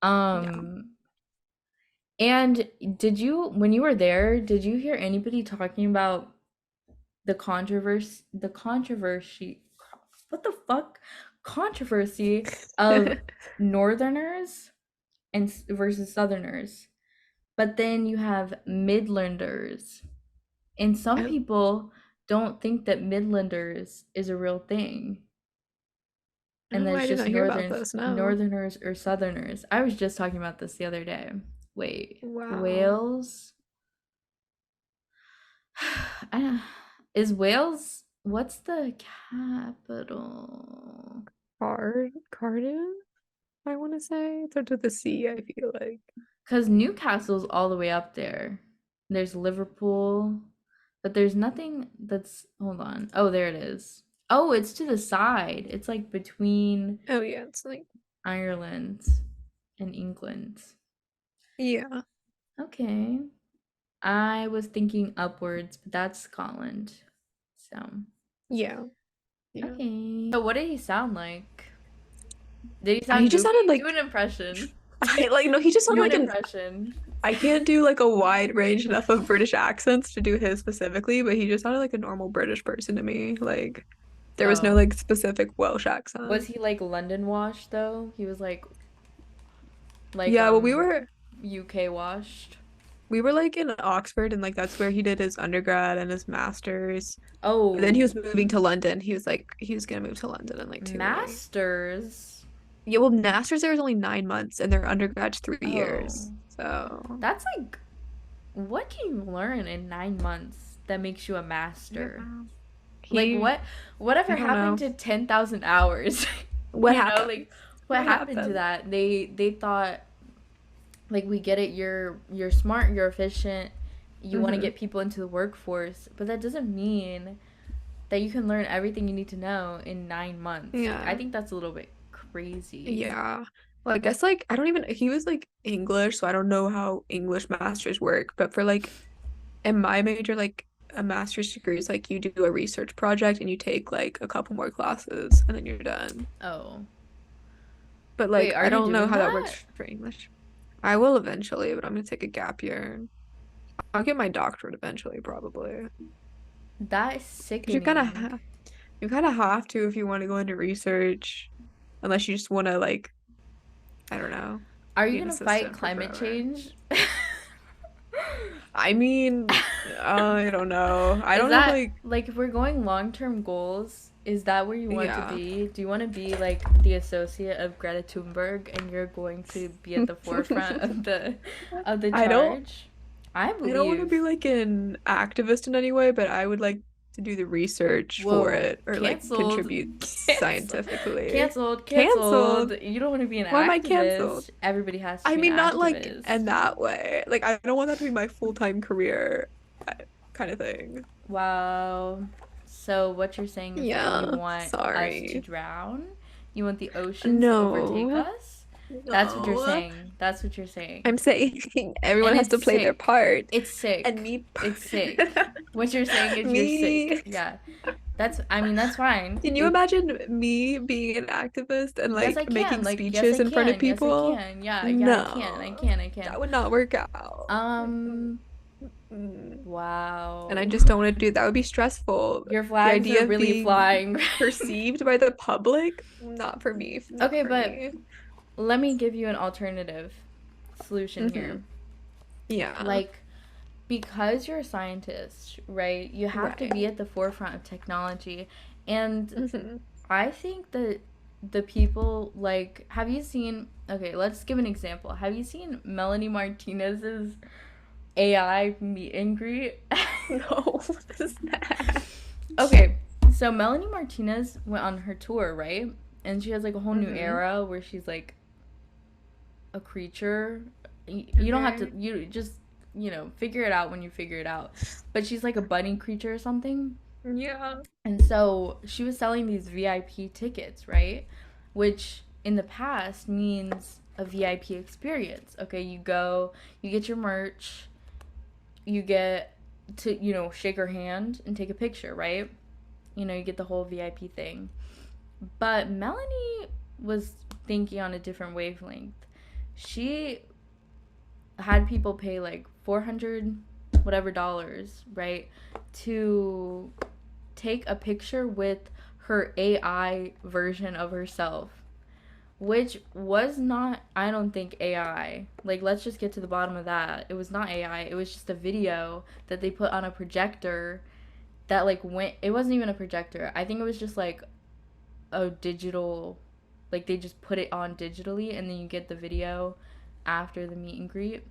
Yeah. Um And did you, when you were there, did you hear anybody talking about the controversy, what the fuck? Controversy of Northerners and versus Southerners. But then you have Midlanders. And some Oh, people don't think that Midlanders is a real thing. And oh, that I it's did just not hear about this. No. Northerners or Southerners. I was just talking about this the other day. Wait, Wow. Wales? I, is Wales? What's the capital? Cardiff, I want to say. It starts with a C, I feel like. Because Newcastle's all the way up there. There's Liverpool, but there's nothing that's. Hold on. Oh, there it is. Oh, it's to the side. It's like between Oh, yeah. It's like, Ireland and England. yeah. Okay. I was thinking upwards, but that's Scotland. So, Yeah. Yeah. okay. So, what did he sound like? Did he He sound just sounded goofy? Do like, an impression. I like, no, he just sounded Do an like an, impression. I can't do like a wide range enough of British accents to do his specifically, but he just sounded like a normal British person to me. Like, there was no Oh. like specific Welsh Was accent. he like London washed though? He was like Yeah, well, UK washed. we were like in Oxford and like that's where he did his undergrad and his master's. But then he Oh, was moving to London. He was like he was gonna move to London in like 2 years. masters. Yeah, well, master's there is only 9 months and their undergrad's 3 years. Oh. So That's like what can you learn in 9 months that makes you a master? yeah. Like He I whatever don't happened know. to 10,000 hours? What Like happened? what What happened to happened? that? They thought like we get it, you're smart, you're efficient, you want to Hmm. get people into the workforce, but that doesn't mean that you can learn everything you need to know in 9 months. Like I Yeah. think that's a little bit crazy. Yeah. Well, I guess like I don't even he was like English, so I don't know how English masters work, but for like in my major, like a master's degree is like you do a research project and you take like a couple more classes and then you're done. Oh. But Wait, like are I you don't know doing how that that? works for English. I will eventually, but I'm gonna take a gap year. I'll get my doctorate eventually, probably. That is Because sickening. you kind of have to if you want to go into research, unless you just want to like I don't know, Are you be an gonna fight assistant for climate forever. change? I mean, I don't know. I Is don't have that like like if we're going long-term goals, is that where you want to yeah. be? Do you want to be like the associate of Greta Thunberg and you're going to be at the forefront of the I don't charge? I I don't want to believe. be like an activist in any way, but I would like to do the research for Whoa, it or like canceled, contribute cancel, scientifically. canceled, canceled. Canceled. You don't want to be an Why am I canceled? activist. Everybody has to I be an mean, not like activist. in that way. Like, I don't want that to be my full-time career uh, kind of thing. Wow. So what you're saying is that you Yeah, want us to sorry. drown? You want the oceans to overtake No, us? That's what you're no. saying. That's what you're saying. I'm saying And everyone has it's to play their sick. part. It's And sick. me, It's sick. What you're saying is you're sick. me. Yeah. I mean, that's fine. Can you It, imagine me being an activist and yes, I like can. making Like, yes, I speeches in front of can. Yes, I people? can. Yeah, yeah, I can. I No, can. I can. that would not work out. Mm-mm, Um, mm-mm. And I wow. just don't want to do that. That would be stressful. Your The flags are idea of really being flying. perceived by the public, not for me, not Okay, for but me. let me give you an alternative solution Hmm. here. Yeah, Like, because you're a scientist, right? You have to be right. at the forefront of technology. And Hmm. I think that the people, like, have you seen, okay, let's give an example. Have you seen Melanie Martinez's AI meet and greet? No, what is that? Okay, so Melanie Martinez went on her tour, right? And she has like a whole new Hmm. era where she's like a creature. You don't have to, Okay. you just, figure it out when you figure it out. But she's like a bunny creature or something. Yeah. And so she was selling these VIP tickets, right? Which in the past means a VIP experience. Okay, you go, you get your merch, you get to, shake her hand and take a picture, right? You get the whole VIP thing. But Melanie was thinking on a different wavelength. She had people pay like 400 whatever dollars, right? To take a picture with her AI version of herself, which was not, I don't think, AI. Like, let's just get to the bottom of that. It was not AI. It was just a video that they put on a projector that, like, it wasn't even a projector. I think it was just like a digital, like, they just put it on digitally and then you get the video after the meet and greet.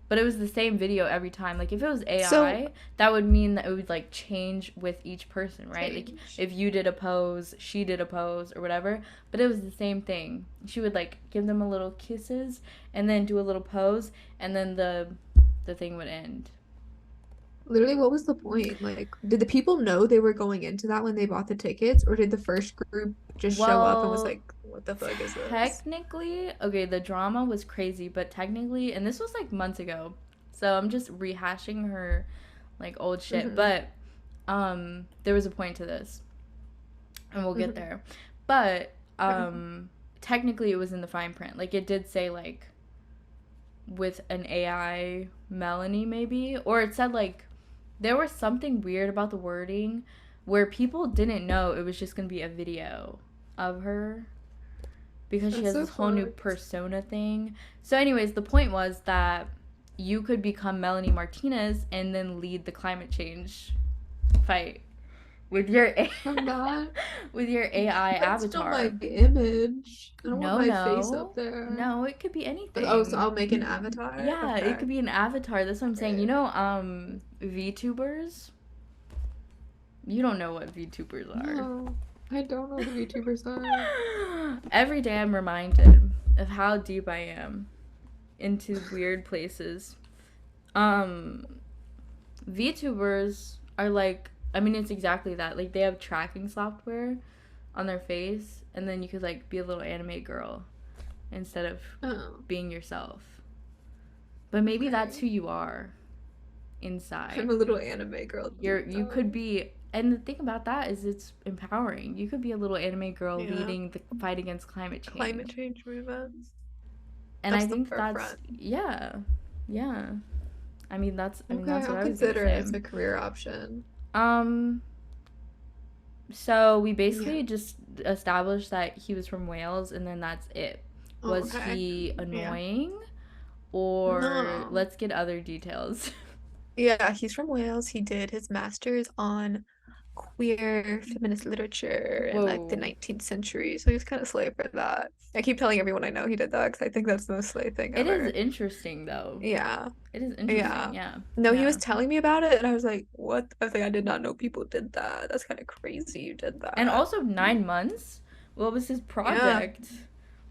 But it was the same video every time. Like if it was So AI, that would mean that it would like change with each person, right? Like change. if you did a pose, she did a pose or whatever. But it was the same thing. She would like give them a little kisses and then do a little pose and then the thing would end. Literally, what was the point? Like, did the people know they were going into that when they bought the tickets, or did the first group just show up and was Well, like, "What the fuck is this?" technically, okay, the drama was crazy, but technically, and this was like months ago. So I'm just rehashing her like old shit, Hmm. but there was a point to this and we'll get Hmm. there. But Okay. technically it was in the fine print. Like it did say like with an AI Melanie maybe, or it said like there was something weird about the wording where people didn't know it was just going to be a video of her because she That's has so this whole new fucked. persona thing. So anyways, the point was that you could become Melanie Martinez and then lead the climate change fight with your I'm not. with your AI That's still my avatar. image. I don't want No, my face up no. there. No, it could be Oh, so anything. I'll make an avatar? Yeah, it Okay. could be an avatar. That's what I'm saying. Right. VTubers? You don't know what VTubers are. No, I don't know who VTubers are. Every day I'm reminded of how deep I am into weird places. Um, VTubers are like, I mean, it's exactly that. Like, they have tracking software on their face, and then you could, like, be a little anime girl instead of Oh, being yourself. But maybe that's okay. who you are inside. I'm a little anime girl deep You could down. be, and the thing about that is it's empowering. You could be a little anime girl Yeah. leading the fight against climate Climate change. change movements. And I That's the think that's, forefront. yeah. Yeah. I mean Okay, that's I'll what I was going to consider it say. as a career option. Um so we Yeah. basically just established that he was from Wales and then that's it. Oh, Was okay. he Yeah. annoying or No. let's get other details. Yeah, he's from Wales. He did his master's on queer feminist literature in like the Whoa. 19th century. So he was kind of slay for that. I keep telling everyone I know he did that because I think that's the most slay thing It is ever. interesting though. Yeah. It is interesting, Yeah. yeah. No, he was Yeah. telling me about it and I was like, what? I was like, I did not know people did that. That's kind of crazy you did And that. also 9 months? What was his Yeah. project?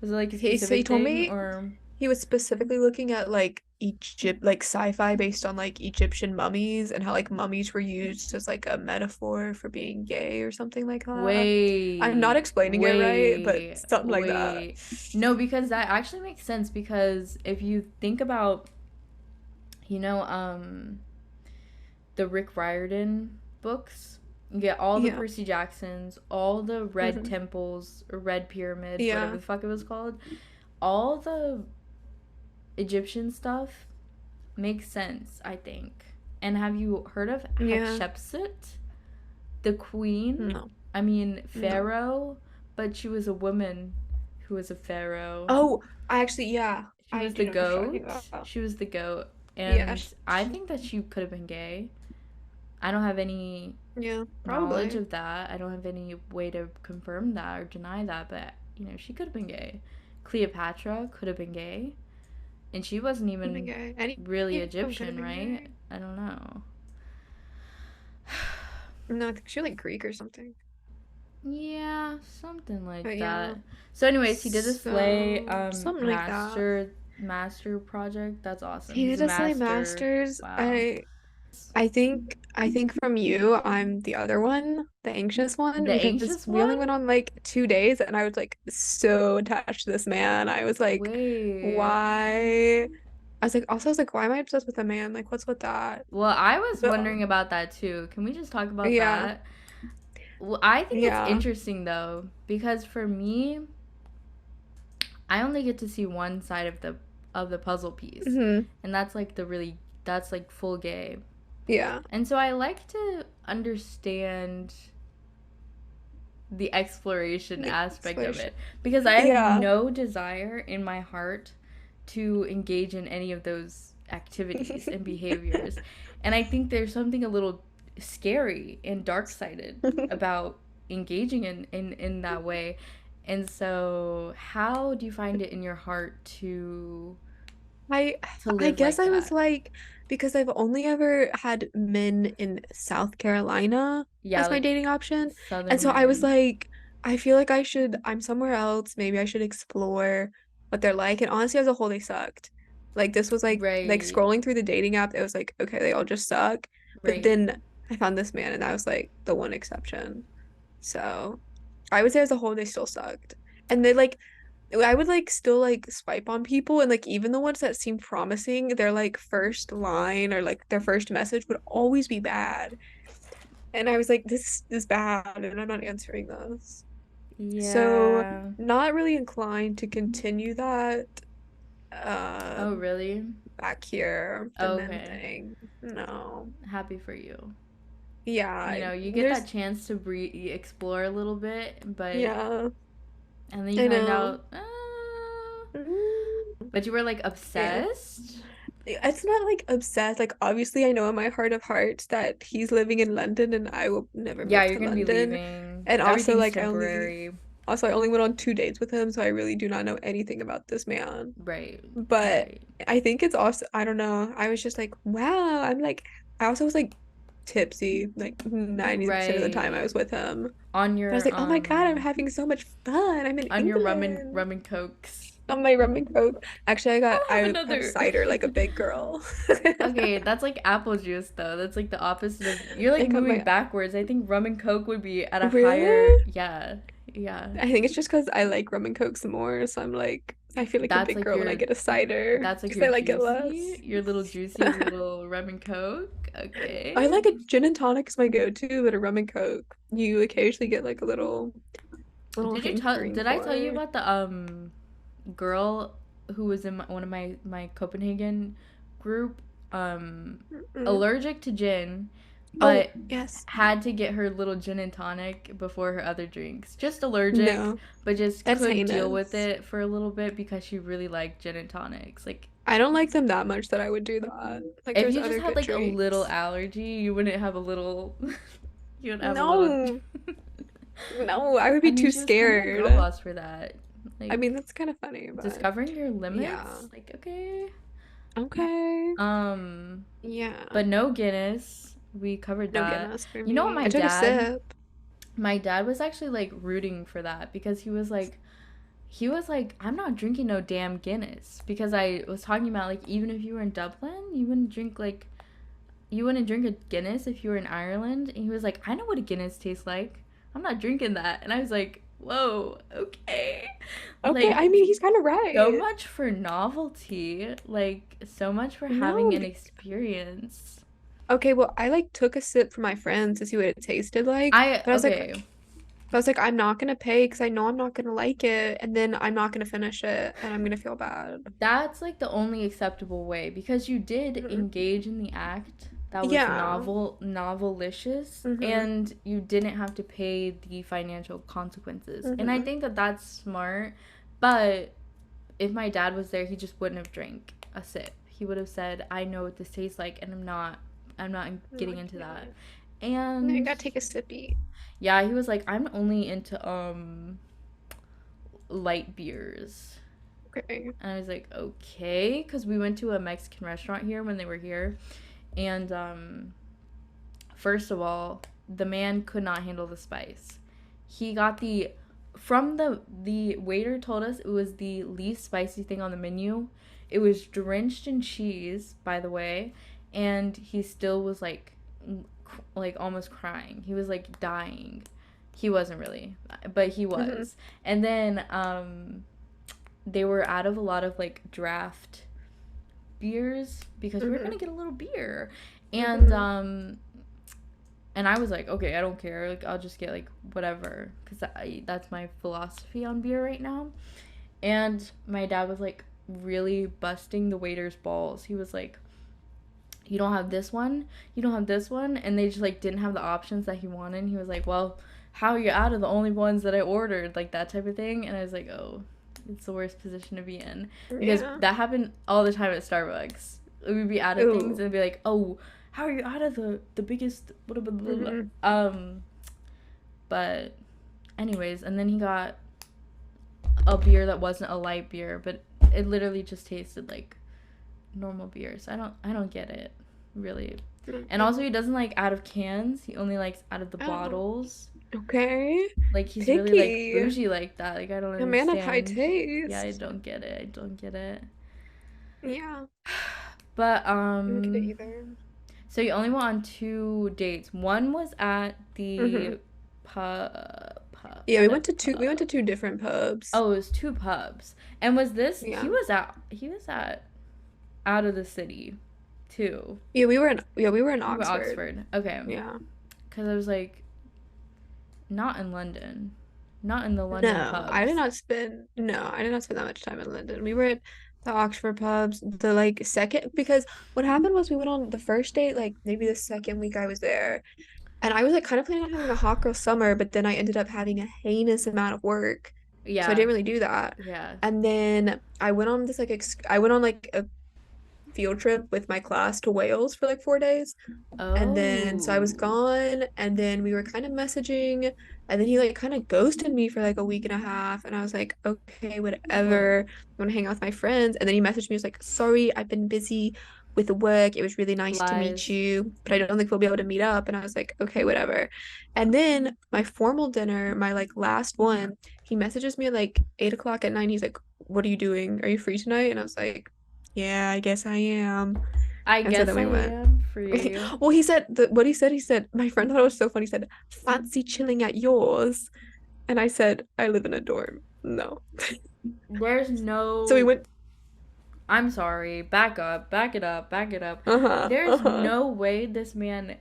Was it like a He specific told thing me or he was specifically looking at like Egypt, like sci-fi based on like Egyptian mummies and how like mummies were used as like a metaphor for being gay or something like that. I'm not wait, explaining it right, but wait, something like that. wait. No, because that actually makes sense because if you think about, you know, the Rick Riordan books, you get all the Yeah. Percy Jacksons, all the Red Hmm. Temples or Red Pyramids, whatever Yeah. the fuck it was called, all the Egyptian stuff makes sense, I think. And have you heard of Yeah. Hatshepsut, the queen? No. I mean, No. pharaoh, but she was a woman who was a pharaoh. Oh, I actually, yeah, She I was do the know what you're talking goat. about. She was the goat. Yeah. And I think that she could have been gay. I don't have any Yeah, knowledge probably. of that. I don't have any way to confirm that or deny that, but she could have been gay. Cleopatra could have been gay. And she wasn't Could have been even gay. Any really of them could have Egyptian, been right? gay. I don't know. No, I think she was like Greek or something. Yeah, something like But yeah. that. So anyways, he did a slay So something like that. master project. That's awesome. He He's did a a Slay master. Masters. Wow. I think from you, I'm the other one, the anxious one, The because anxious we only one? went on like 2 days and I was like so attached to this man. I was like, Wait. why? I was like, why am I obsessed with a man? Like, what's with that? Well, I was But wondering about that too. Can we just talk about yeah, that? Well, I think it's yeah. interesting though because for me, I only get to see one side of the puzzle piece. Hmm. And that's like full gay. Yeah. And so I like to understand the exploration The aspect of exploration. it because I have Yeah. no desire in my heart to engage in any of those activities and behaviors. And I think there's something a little scary and dark-sided about engaging in that way. And so how do you find it in your heart I to I live guess like I was that? like because I've only ever had men in South Carolina Yeah, as my like dating option. And Southern so I was men. like, I feel like I'm somewhere else. Maybe I should explore what they're like. And honestly, as a whole, they sucked. Like this was like Right. scrolling through the dating app, it was like, okay, they all just suck. But Right. then I found this man and that was like the one exception. So I would say as a whole, they still sucked. And they like I would like still like swipe on people and like even the ones that seem promising, their like first line or like their first message would always be bad. And I was like, this is bad and I'm not answering this. So Yeah. not really inclined to continue that Oh, um really? back here, the men Okay. thing. No. Happy for you. Yeah, You get there's that chance to explore a little bit, but yeah, and then you I find know. out, Mm, but you were like yeah. obsessed. It's not like obsessed. Like obviously I know in my heart of hearts that he's living in London and I will never Yeah, move you're to gonna be London. leaving. And also Everything's like temporary. I only went on 2 dates with him, so I really do not know anything about this man. Right. But Right. I think it's also I don't know. I was just like, wow. I also was like tipsy like 90% of the time I Right. was with him. On But I was your like, oh my God, I'm having so much fun. I'm in England. rum and cokes. On my rum and coke. Actually, I'll have I have another. cider like a big girl. Okay, that's like apple juice though. That's like the opposite of you're like I got moving my backwards. I think rum and coke would be at a really? higher yeah. Yeah. I think it's just because I like rum and cokes more, so I'm like I feel like a That's big like girl when I your get a cider that's like because your I like it juicy, less. your little juicy little rum and coke. I Okay. like a gin and tonic is my go-to, but a rum and coke you occasionally get like a little hankering Did I tell you for. about the girl who was in one of my Copenhagen group Mm-mm. allergic to gin Oh but yes, had to get her little gin and tonic before her other drinks. Just allergic, no, but just that's could deal with heinous. it for a little bit because she really liked gin and tonics. Like I don't like them that much that I would do that. Like if there's you just other had good like a little drinks. allergy, you wouldn't have a little You would have a little. No, no, I would I be mean, too she was kind of a girl scared. boss for that. I mean, Like, that's kind of funny, but discovering your yeah. limits. Like, okay. Okay. Um, Yeah. but no Guinness. We covered No that. Guinness for You know what, me. I took a sip. my dad was actually like rooting for that because he was like, I'm not drinking no damn Guinness because I was talking about like even if you were in Dublin, you wouldn't drink a Guinness if you were in Ireland. And he was like, I know what a Guinness tastes like. I'm not drinking that. And I was like, whoa, okay. Okay, Like I mean, he's kind of so right. much for novelty, like so much for having No. an experience. Okay, well, I like took a sip for my friends to see what it tasted like, I but okay. I was like, I'm not gonna pay because I know I'm not gonna like it, and then I'm not gonna finish it, and I'm gonna feel bad. That's like the only acceptable way because you did Mhm. engage in the act that was Yeah. novelicious, Hmm. and you didn't have to pay the financial consequences. And I Hmm. think that that's smart. But if my dad was there, he just wouldn't have drank a sip. He would have said, "I know what this tastes like, and I'm not I'm getting like, into no, that." no, you And gotta take a sippy. yeah, he was like, "I'm only into light beers." Okay. And I was like, okay, because we went to a Mexican restaurant here when they were here, and first of all, the man could not handle the spice. He got the waiter told us it was the least spicy thing on the menu. It was drenched in cheese, by the way, and he still was like almost crying. He was like dying. He wasn't really, but he Hmm. was. And then they were out of a lot of like draft beers because we were Hmm. gonna get a little beer, and Hmm. um, and I was like, okay, I don't care, like I'll just get like whatever, because that's my philosophy on beer right now. And my dad was like really busting the waiter's balls. He was like, you don't have this one, you don't have this one, and they just like didn't have the options that he wanted. And he was like, well, how are you out of the only ones that I ordered, like that type of thing. And I was like, oh, it's the worst position to be in because Yeah. that happened all the time at Starbucks. We'd be out of things Ooh. and be like, oh, how are you out of the biggest blah, blah, blah, blah. Hmm. But anyways, and then he got a beer that wasn't a light beer, but it literally just tasted like normal beers. I don't get it, really. And also he doesn't like out of cans. He only likes out of the Oh, bottles. okay. Like he's really like Picky. bougie like that. Like I don't A man of high understand. Yeah, I taste. don't get it. I don't get it. Yeah. But I don't get it either. so you only went on two dates. One was at Hmm. the pub Yeah, at a we went to pub. two different pubs. Oh, it was two pubs. And was this Yeah. he was at out of the city too. Yeah, we were in You were Oxford. Oxford. Okay. Yeah. Cuz I was like not in London. Not in the London No, pubs. I did not spend that much time in London. We were at the Oxford pubs, the like second because what happened was we went on the first date, like maybe the second week I was there. And I was like kind of planning on having a hot girl summer, but then I ended up having a heinous amount of work. So I Yeah. didn't really do that. Yeah. And then I went on this like I went on like a field trip with my class to Wales for like 4 days. And then so I was Oh. gone and then we were kind of messaging and then he like kind of ghosted me for like a week and a half and I was like, okay, Whoa. whatever. I want to hang out with my friends. And then he messaged me, he was like, sorry, I've been busy with the work. It was really nice to meet Lies. you, but I don't think we'll be able to meet up. And I was like, okay, whatever. And then my formal dinner, my like last one, he messages me at like 8 o'clock at night. He's like, what are you doing? Are you free tonight? And I was like, yeah, I guess I am. I And so then guess I we went. am free. Well, he said, my friend thought it was so funny. He said, fancy chilling at yours. And I said, I live in a dorm. No. There's So we no went, I'm sorry. Back up. Back it up. Back it up. uh-huh, There's uh-huh. no way this man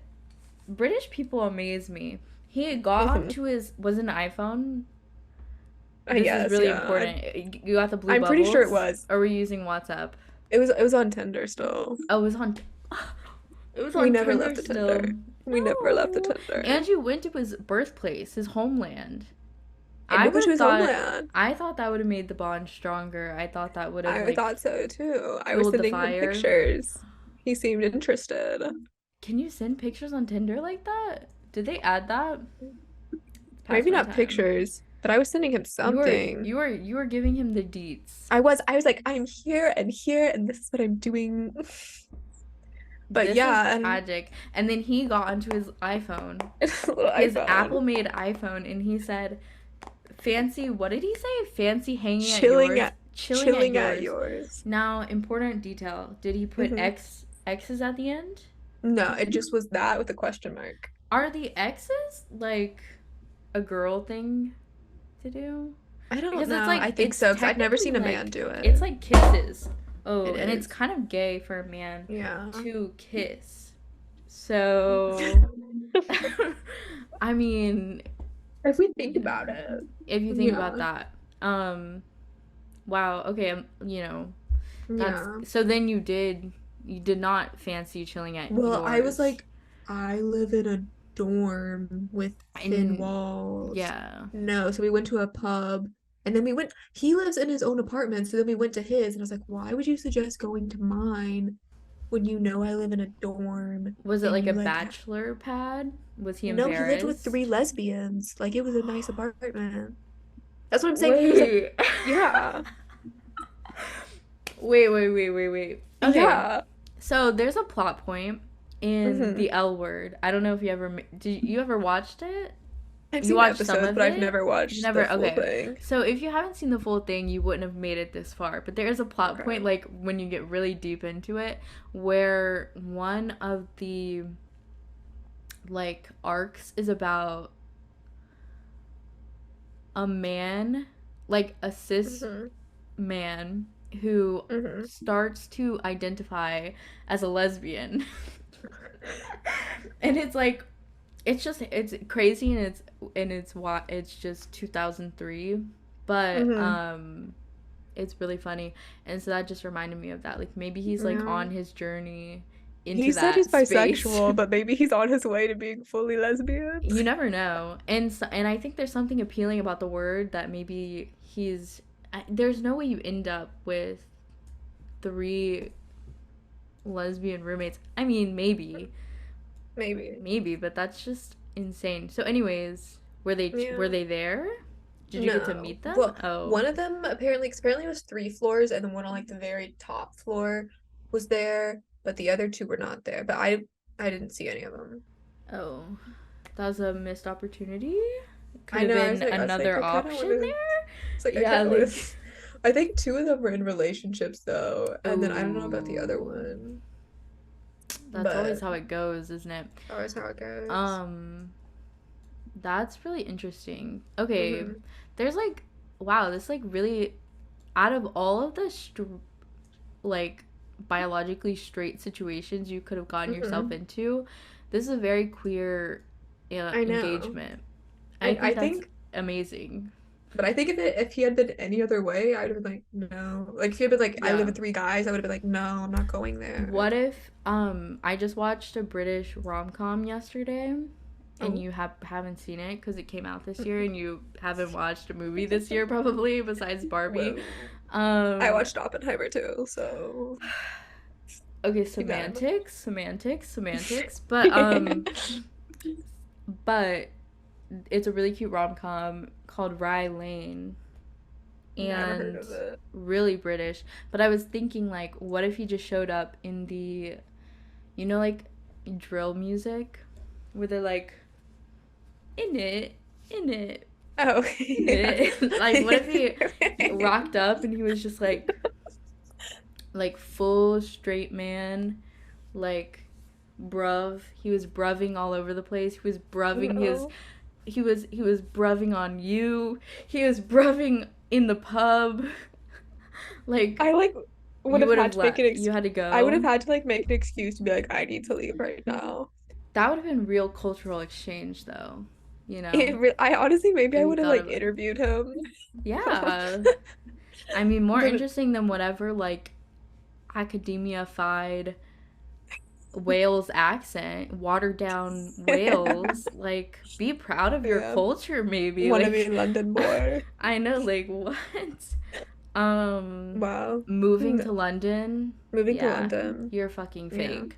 British people amaze me. He got Hmm. onto his was it an iPhone? I This is guess, really yeah. important. You got the blue I'm pretty sure it bubbles? was. Or were you using WhatsApp? It was on Tinder still. Oh, it was on it was We on never left Tinder the still. Tinder. We never left the No. Tinder. And you went to his birthplace, his homeland. And I it would was to have his thought homeland. I thought that would have made the bond stronger. I thought that would have I like thought so too. I was fueled the sending him fire. pictures. He seemed interested. Can you send pictures on Tinder like that? Did they add that? It's past Maybe my not time. pictures, but I was sending him You were something. you were giving him the deets. I was like, I'm here, and this is what I'm doing. But This is yeah, and tragic. And then he got onto his iPhone, little his iPhone, Apple made iPhone, and he said, fancy, what did he say? Fancy hanging at chilling yours, at chilling at chilling at yours. yours. Now, important detail. Did he put Hmm. X's at the end? No, it just was that with a question mark. Are the X's like a girl thing to do? I don't Because it's know. like I think it's so because I've never technically seen a man like do it's it. like kisses. Oh, It and it's is. kind of gay for a man Yeah. to kiss. So I mean, If we think about it. if you think about Yeah. that. Um wow, okay, that's Yeah. so then you did not fancy chilling at Well, I was yours. like, I live in a dorm with thin And walls. yeah. No, so we went to a pub and then we went, he lives in his own apartment, so then we went to his and I was like, why would you suggest going to mine when you know I live in a dorm Was it and like a you bachelor pad? Was he no, he lived with embarrassed? three lesbians. Like it was a nice apartment. That's what I'm saying. He was like, Wait. yeah, Wait. Okay. yeah. So there's a plot point in Hmm. the L Word. I don't know if you ever did you ever watched it? I've You seen watched some episodes, of but I've it? never You watched the never, full okay. thing. So if you haven't seen the full thing, you wouldn't have made it this far. But there is a plot point, Okay. like when you get really deep into it, where one of the like arcs is about a man, like a cis Hmm. man who Hmm. starts to identify as a lesbian. And it's like it's crazy and it's what it's just 2003, but Hmm. it's really funny. And so that just reminded me of that. Like maybe he's like Yeah. on his journey He into said he's that space. bisexual, but maybe he's on his way to being fully lesbian. You never know. And I think there's something appealing about the word that maybe there's no way you end up with three lesbian roommates. I mean, Maybe. but that's just insane. So, anyways, were Yeah. they there? Did you get to No. meet them? Well, Oh, one of them apparently it was three floors, and the one on like the very top floor was there, but the other two were not there. But I didn't see any of them. oh, that was a missed opportunity. Could I have know. been I was like, another I kind of want option to. there. It's like I Yeah, kind of want like, to. I think two of them were in relationships though, and then I don't know about the other oh, one, that's always but how it goes, isn't it? always how it goes. Um, that's really interesting. Okay, Hmm. there's like, wow, this like really out of all of the like biologically straight situations you could have gotten yourself Hmm. into, this is a very queer I know. engagement. I I think that's think, amazing. but I think if he had been any other way, I'd have been like, no. Like if he had been like, I live Yeah. with three guys, I would have been like, no, I'm not going there. What if I just watched a British rom-com yesterday and Oh, you haven't seen it because it came out this year and you haven't watched a movie this year probably besides Barbie. well, I Um watched Oppenheimer too, so okay, too bad. semantics, but it's a really cute rom-com called Rye Lane Never heard and of it. really British. But I was thinking like what if he just showed up in the like drill music where they're like in it, in it, Oh, in yeah. it. Like what if he rocked up and he was just like full straight man, like bruv. He was bruving all over the place. He was bruving his No. he was bruving on you. He was bruving in the pub. Like I like would you have would had have to make an you had to I would have go. had to like make an excuse to be like, I need to leave right now. That would have been real cultural exchange though. You know, I honestly maybe if I you would have thought like of it. interviewed him. Yeah. I mean, more But interesting than whatever like academia-fied Wales accent, watered down Wales. Like, be proud of your yeah, culture, maybe. wanna be Like, London boy. I know, like, what? Um, Wow. moving No. to London, Moving to yeah, London. you're fucking Yeah. fake.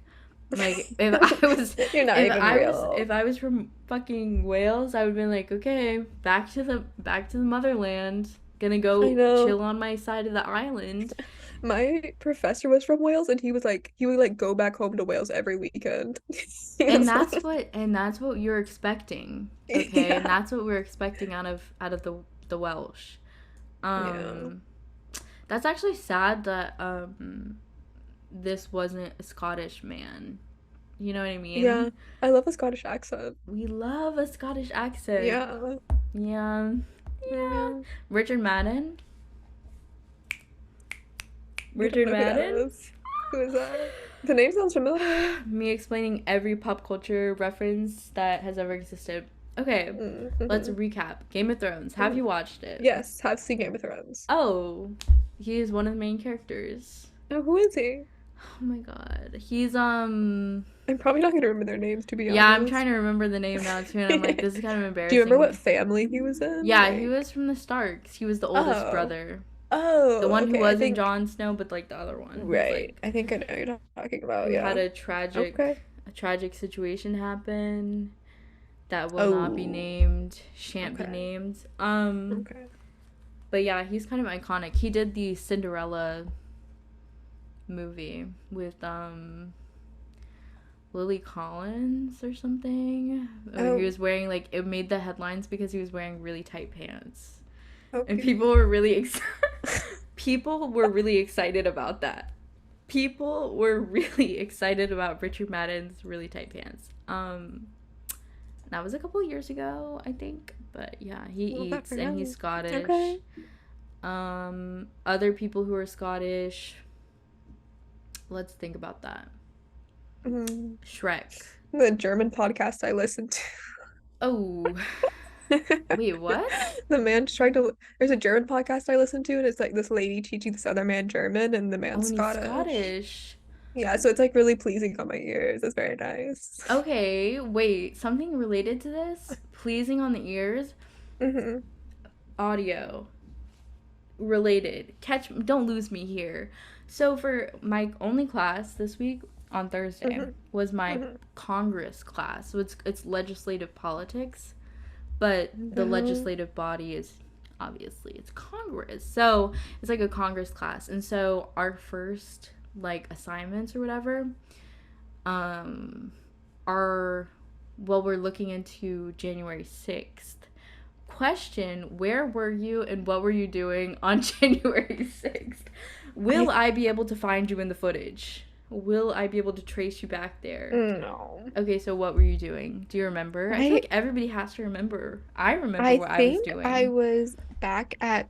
Like if I was You're not even real. if I was from fucking Wales, I would have been like, okay, back to the motherland. Gonna I go know. chill on my side of the island. My professor was from Wales and he was like he would like go back home to Wales every weekend. He And was like that's what you're expecting. Okay? And yeah. that's what we're expecting out of the Welsh. Yeah. Um that's actually sad that this wasn't a Scottish man. You know what I Yeah. mean? I love a Scottish accent. We love a Scottish accent. Yeah. Yeah. Yeah. Yeah. Richard Madden. I don't Richard know who that Madden? is. Who is that? The name sounds familiar. Me explaining every pop culture reference that has ever existed. Okay, let's Mm-hmm. recap. Game of Thrones. Have Hmm. you watched it? Yes, have seen Game of Thrones. Oh, he is one of the main characters. Oh, who is he? Oh my god. He's I'm probably not gonna remember their names to be yeah, I'm trying honest. to remember the name now too, and I'm like, this is kind of Do you remember what embarrassing. family he was in? Yeah, he Like, was from the Starks. He was the oldest oh, brother. The oh, one who okay. I wasn't think Jon Snow, but like the other one who's right. like I think I know what you're talking about. who had Yeah. Okay. a tragic situation happen that will not be Oh, named, shan't be okay. named. Okay. But yeah, he's kind of iconic. He did the Cinderella movie with Lily Collins or something. Where he Oh, was wearing like it made the headlines because he was wearing really tight pants. And okay. people were really people were really excited about that. People were really excited about Richard Madden's really tight pants. That was a couple years ago, I think. But yeah, he Love that eats for and he's him. Scottish. Okay. Other people who are Scottish. Let's think about that. Mm. Shrek. The German podcast I listened to. Oh, wait, what? The man's trying to. There's a German podcast I listen to, and it's like this lady teaching this other man German, and the Oh, man's and he's Scottish. Scottish. Yeah, so it's like really pleasing on my ears. It's very nice. Okay, wait, something related to this? Pleasing on the ears? Hmm. Audio. Related. Don't lose me here. So for my only class this week on Thursday Hmm. was my Hmm. Congress class. So it's legislative politics, but the No. legislative body is obviously it's Congress. So it's like a Congress class. And so our first like assignments or whatever um are well we're looking into January 6th. Question, where were you and what were you doing on January 6th? Will I I be able to find you in the footage? Will I be able to trace you back there? no. Okay, so what were you doing? Do you remember? I feel I like everybody has to remember. I remember I what I was think I doing. was back at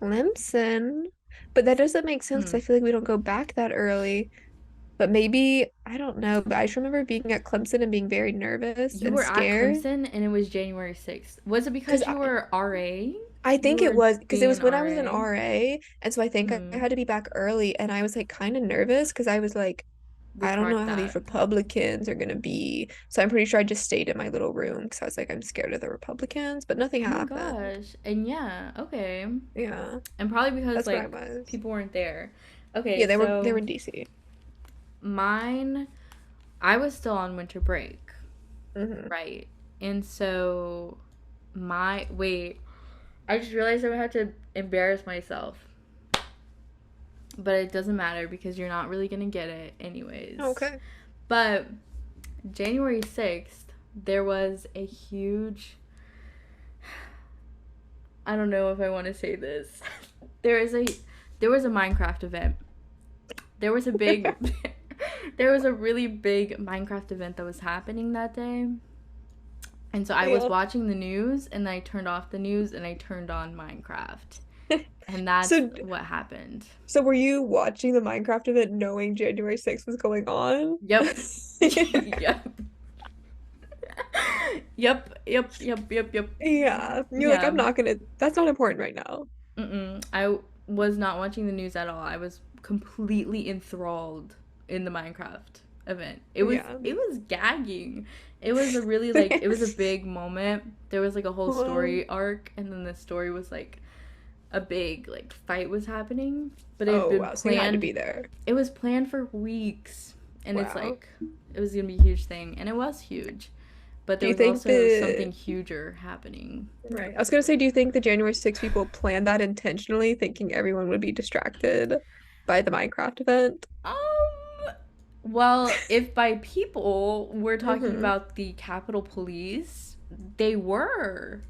Clemson, but that doesn't make sense Hmm. because I feel like we don't go back that early. But maybe, I don't know, but I just remember being at Clemson and being very nervous You and were at scared. Clemson and it was January 6th. Was it Because because you were RA? I You think it were was because it being was an when I was an RA? RA. And so I think I Hmm. had to be back early. And I was like kind of nervous because I was like, I don't know Retract how these that. Republicans are going to be. So I'm pretty sure I just stayed in my little room because I was like, I'm scared of the Republicans, but nothing Oh my happened. gosh. And yeah, okay. Yeah, And probably because that's where I like was. people weren't there. Yeah, Okay, they were so in DC. mine, I was still on winter break, Hmm. right? And so wait, I just realized I had to embarrass myself. But it doesn't matter because you're not really gonna get it anyways. Okay. But January 6th, there was a huge, I don't know if I want to say this. There is a there was a Minecraft event. There was a big there was a really big Minecraft event that was happening that day. And so I was Yeah. watching the news and I turned off the news and I turned on Minecraft. And that's So what happened. so were you watching the Minecraft event knowing January 6th was going on? Yep. Yep. Yep. Yeah. You're like, I'm Yeah. not gonna, that's not important right now. I was not watching the news at all. I was completely enthralled in the Minecraft event. Yeah. It was gagging. It was a really like it was a big moment. There was like a whole Um, story arc and then the story was like a big like fight was happening, but it had oh been wow, so you had to planned. be there. It was planned for weeks. and it's Wow. like it was gonna be a huge thing, and it was huge. But Do there you was think also something the huger happening. right? I was gonna say, do you think the January 6th people planned that intentionally, thinking everyone would be distracted by the Minecraft event? Um, well, if by people we're talking Mm-hmm. about the Capitol Police, they were.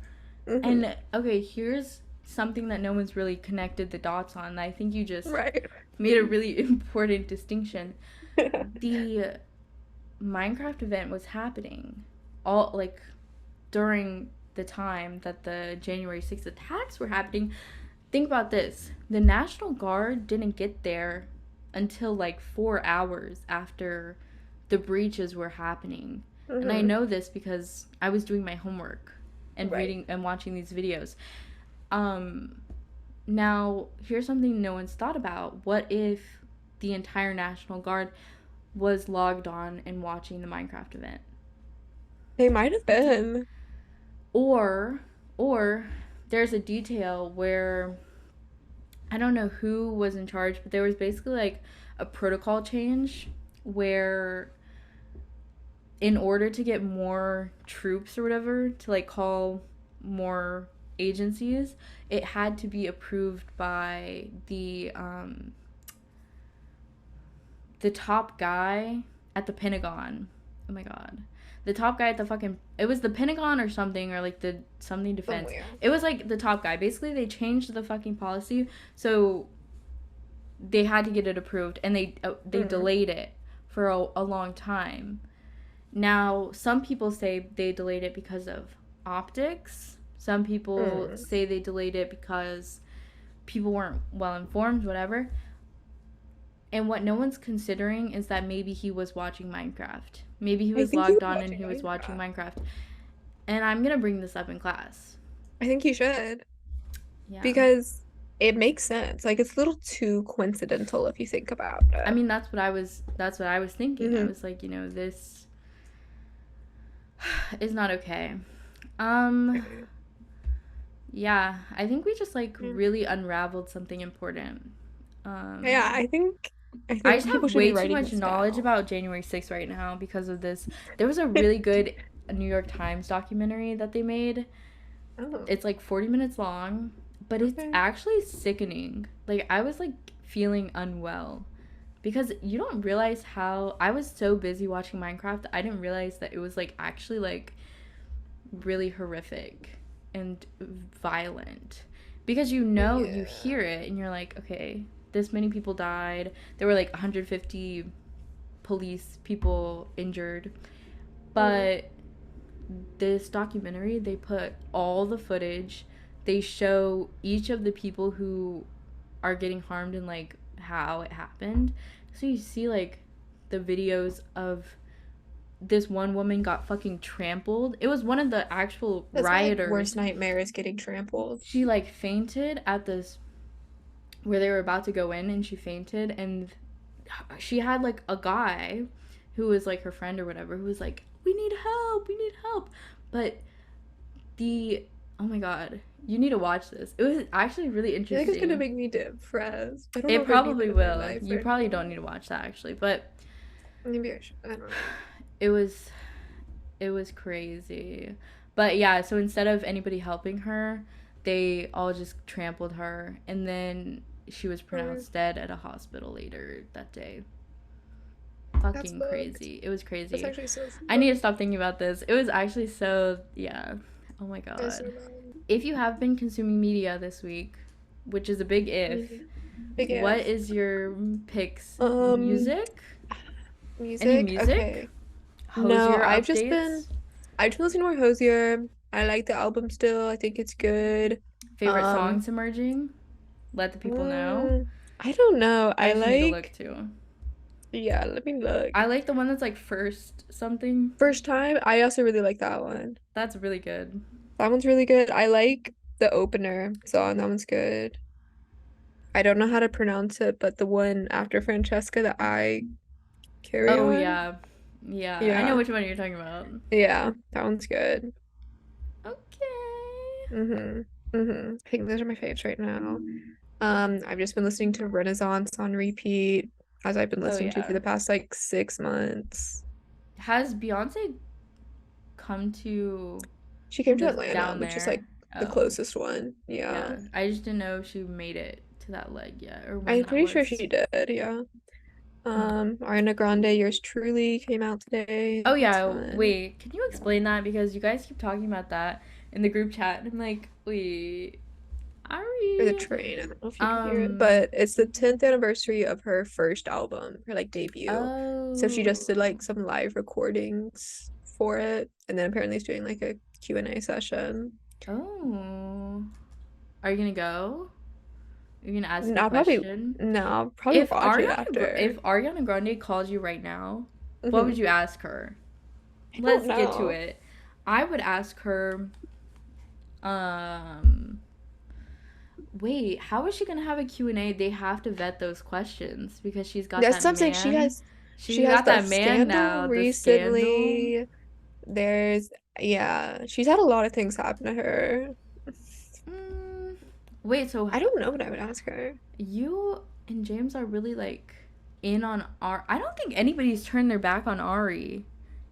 Mm-hmm. And okay, here's something that no one's really connected the dots on. I think you just Right. made a really important distinction. The Minecraft event was happening all like during the time that the January 6th attacks were happening. Think about this. The National Guard didn't get there until like 4 hours after the breaches were happening. And I Mm-hmm. know this because I was doing my homework and Right. reading and watching these videos. Um Now, here's something no one's thought about. What if the entire National Guard was logged on and watching the Minecraft event? They might have been. Or or there's a detail where I don't know who was in charge, but there was basically like a protocol change where in order to get more troops or whatever to like call more agencies, it had to be approved by the top guy at the Pentagon. Oh my god. The top guy at the fucking it was the Pentagon or something or like the something defense. Somewhere. It was like the top guy. Basically they changed the fucking policy so they had to get it approved and they Mm. delayed it for a long time. Now, some people say they delayed it because of optics. Some people Mm. say they delayed it because people weren't well informed, whatever. And what no one's considering is that maybe he was watching Minecraft. Maybe he I was think he logged was on and watching he was watching Minecraft. Minecraft. And I'm going to bring this up in class. I think he should Yeah. because it makes sense. Like it's a little too coincidental if you think about I it. mean, that's what I was thinking. I Mm-hmm. was like, this is not okay. Um Right. yeah, I think we just like Yeah. really unraveled something important. Yeah, Um I I think just people have should be way too writing much this knowledge down. about January 6th right now because of this. There was a really good New York Times documentary that they made. Oh, It's like 40 minutes long, but it's okay. actually sickening. Like I was like feeling unwell because you don't realize how I was so busy watching Minecraft, I didn't realize that it was like actually like really horrific and violent. Because you Yeah. hear it and you're like, okay, this many people died. There were like 150 police people injured. Mm. But this documentary, they put all the footage. They show each of the people who are getting harmed and like how it happened. So you see like the videos of this one woman got fucking trampled. It was one of the actual That's my like worst rioters. nightmare is getting trampled. She like fainted at this where they were about to go in and she fainted and she had like a guy who was like her friend or whatever who was like we need help, we need help. But the oh my god, you need to watch this. It was actually really I feel like it's gonna interesting. make me depressed. I don't know It if I need probably that in my will. life You right probably don't now. need to watch that actually, but Maybe I should. I don't know. it was it was crazy. But yeah, so instead of anybody helping her, they all just trampled her and then she was Or pronounced dead at a hospital later that day. that's Fucking fucked. crazy. It was That's crazy. actually so I need to sad. stop thinking about this. It was actually so, yeah. Oh my That's so god. bad. If you have been consuming media this week, which is a big if, Mhm. Big what if. is your picks? Um, Music? Any music. music? Okay. No, Hosier updates? I've just been listening to more Hosier. I like the album still. I think it's good. Favorite Um, songs emerging? Let the people know. mm, I don't know. I I actually need to look like, too. yeah, let me look. I like the one that's like first something. First time, I also really like that one. That's really good. That one's really good. I like the opener song. That one's good. I don't know how to pronounce it, but the one after Francesca, that I carry Oh on. yeah. Yeah, I know Yeah. which one you're talking about. Yeah, that one's good. Okay. Mm-hmm. Mm-hmm. I think those are my faves right now. I've just been listening to Renaissance on repeat. as I've been Oh listening to for yeah. the past like 6 months. Has Beyonce come to She came to the Atlanta, down which is there? like the Oh, closest one. Yeah. yeah. I just didn't know if she made it to that leg yet or when I'm that pretty sure was. she did, yeah. Ariana Grande, Yours Truly came out today. Oh That's yeah, fun. wait. Can you explain that because you guys keep talking about that in the group chat and I'm like, wait, Or the Ari. train. I don't know if you can hear it, Um. but it's the 10th anniversary of her first album, her like debut. So she just did Oh. like some live recordings for it, and then apparently is doing like a Q&A session. Oh. Are you gonna go? You're gonna ask And a I'll probably question? no, I'll probably watch it If after. Ariana Grande called you right now, what would Hmm. you ask her? I don't Let's get to know. it. I would ask her, um, wait, how is she gonna have a Q and A? They have to vet those questions because she's got That's that what I'm saying. She man. has she She's has got the that man scandal now, the scandal. recently. There's yeah, she's had a lot of things happen to her. Mm, wait, so I don't know what I would ask her. you and James are really like in on Ari. I don't think anybody's turned their back on Ari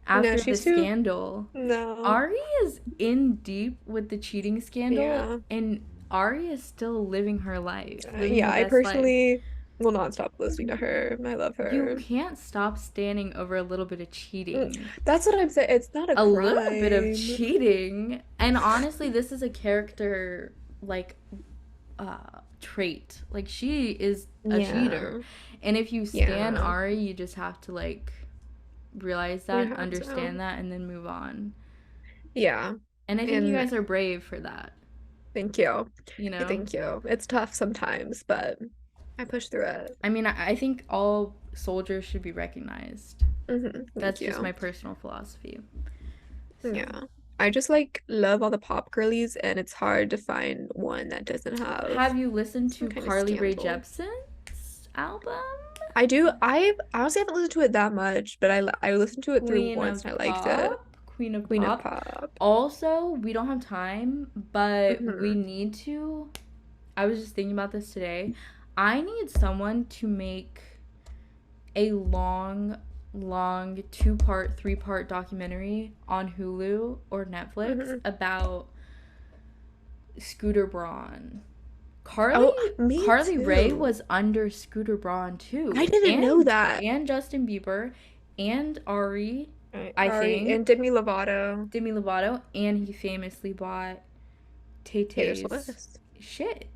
No, after the she's too scandal. no. Ari is in deep with the cheating scandal, Yeah. and Ari is still living her life, living Yeah, her I best life. personally will not stop listening to her. I love You her. can't stop standing over a little bit of Mm, cheating. that's what I'm saying. It's not a A little bit of crime. cheating. And honestly, this is a character like trait. Like she is a cheater. Yeah. And if you stan Yeah. Ari, you just have to like realize You that, have understand to. that, and then move on. Yeah. And I think you And guys are brave for that, thank you. you know? Thank you. It's tough sometimes, but I push through it. I mean, I think all soldiers should be recognized. Thank That's just my you. personal philosophy. So, Yeah. I just like love all the pop girlies, and it's hard to find one that doesn't have have you listened some to kind of Carly Rae scandal. Jepsen's album? I do. I honestly haven't listened to it that much, but I listened to it through Queen once of and I liked it. Pop? Queen of Queen of Pop. Pop. Also, we don't have time, but we Hmm. need to. I was just thinking about this today. I need someone to make a long 2-part, 3-part documentary on Hulu or Netflix Hmm. about Scooter Braun. Carly Oh, me Carly Rae too. was under Scooter Braun I too, didn't know that. and Justin Bieber, and Ari, Right, I Ari and think, Demi Lovato, Demi Lovato, and he famously bought Tay Taylor Tay's Swift. shit.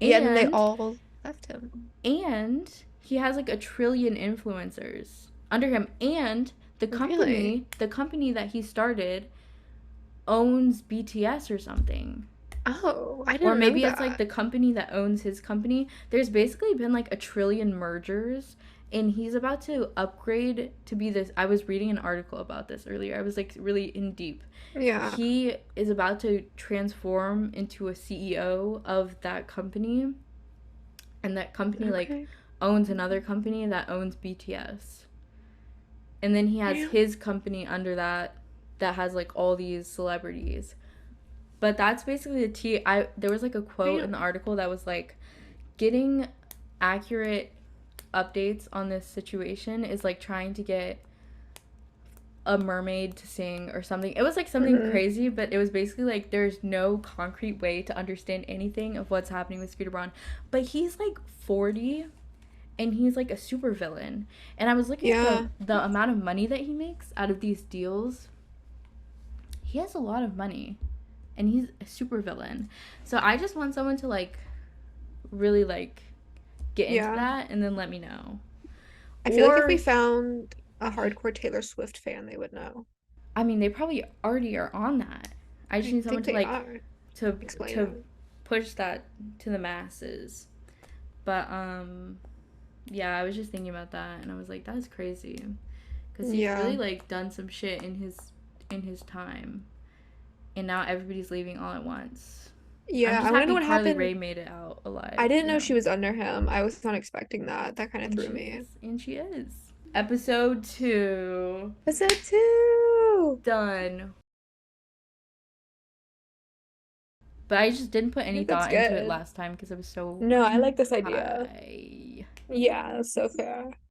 Yeah, and then they And all left him. he has like a trillion influencers under him, and Really? the company that he started owns BTS or something. Oh, I Or didn't know maybe it's like that. the company that owns his company. There's basically been like a trillion mergers, and he's about to upgrade to be this. I was reading an article about this earlier. I was like really in deep. Yeah. He is about to transform into a CEO of that company, and that company like Okay. owns another company that owns BTS. And then he has Damn. his company under that that has like all these celebrities. But that's basically the tea. I there was like a quote in the Damn. article that was like getting accurate updates on this situation is like trying to get a mermaid to sing or something. It was like something Hmm. crazy, but it was basically like there's no concrete way to understand anything of what's happening with Scooter Braun. But he's like 40 and he's like a super villain. And I was looking at Yeah. the amount of money that he makes out of these deals. He has a lot of money and he's a super villain. So I just want someone to like really like get into Yeah. that and then let me know. I feel like if we Or found a hardcore Taylor Swift fan, they would know. I mean they probably already are on that. I just I need someone think to they like are. to Explain to it. push that to the masses. But yeah, I was just thinking about that and I was like that is crazy cuz he's Yeah. really like done some shit in his time. And now everybody's leaving all at once. I'm Yeah. just I want to know happy what Carly happened. Rae made it out I alive, didn't you know know. she was under him. I was not expecting that. That kind of And threw she is. me. And she is. Episode 2 Episode 2. done. But I just didn't put I any think that's thought into it good. last time because I was so No, I like this idea. high. Yeah, that's so fair.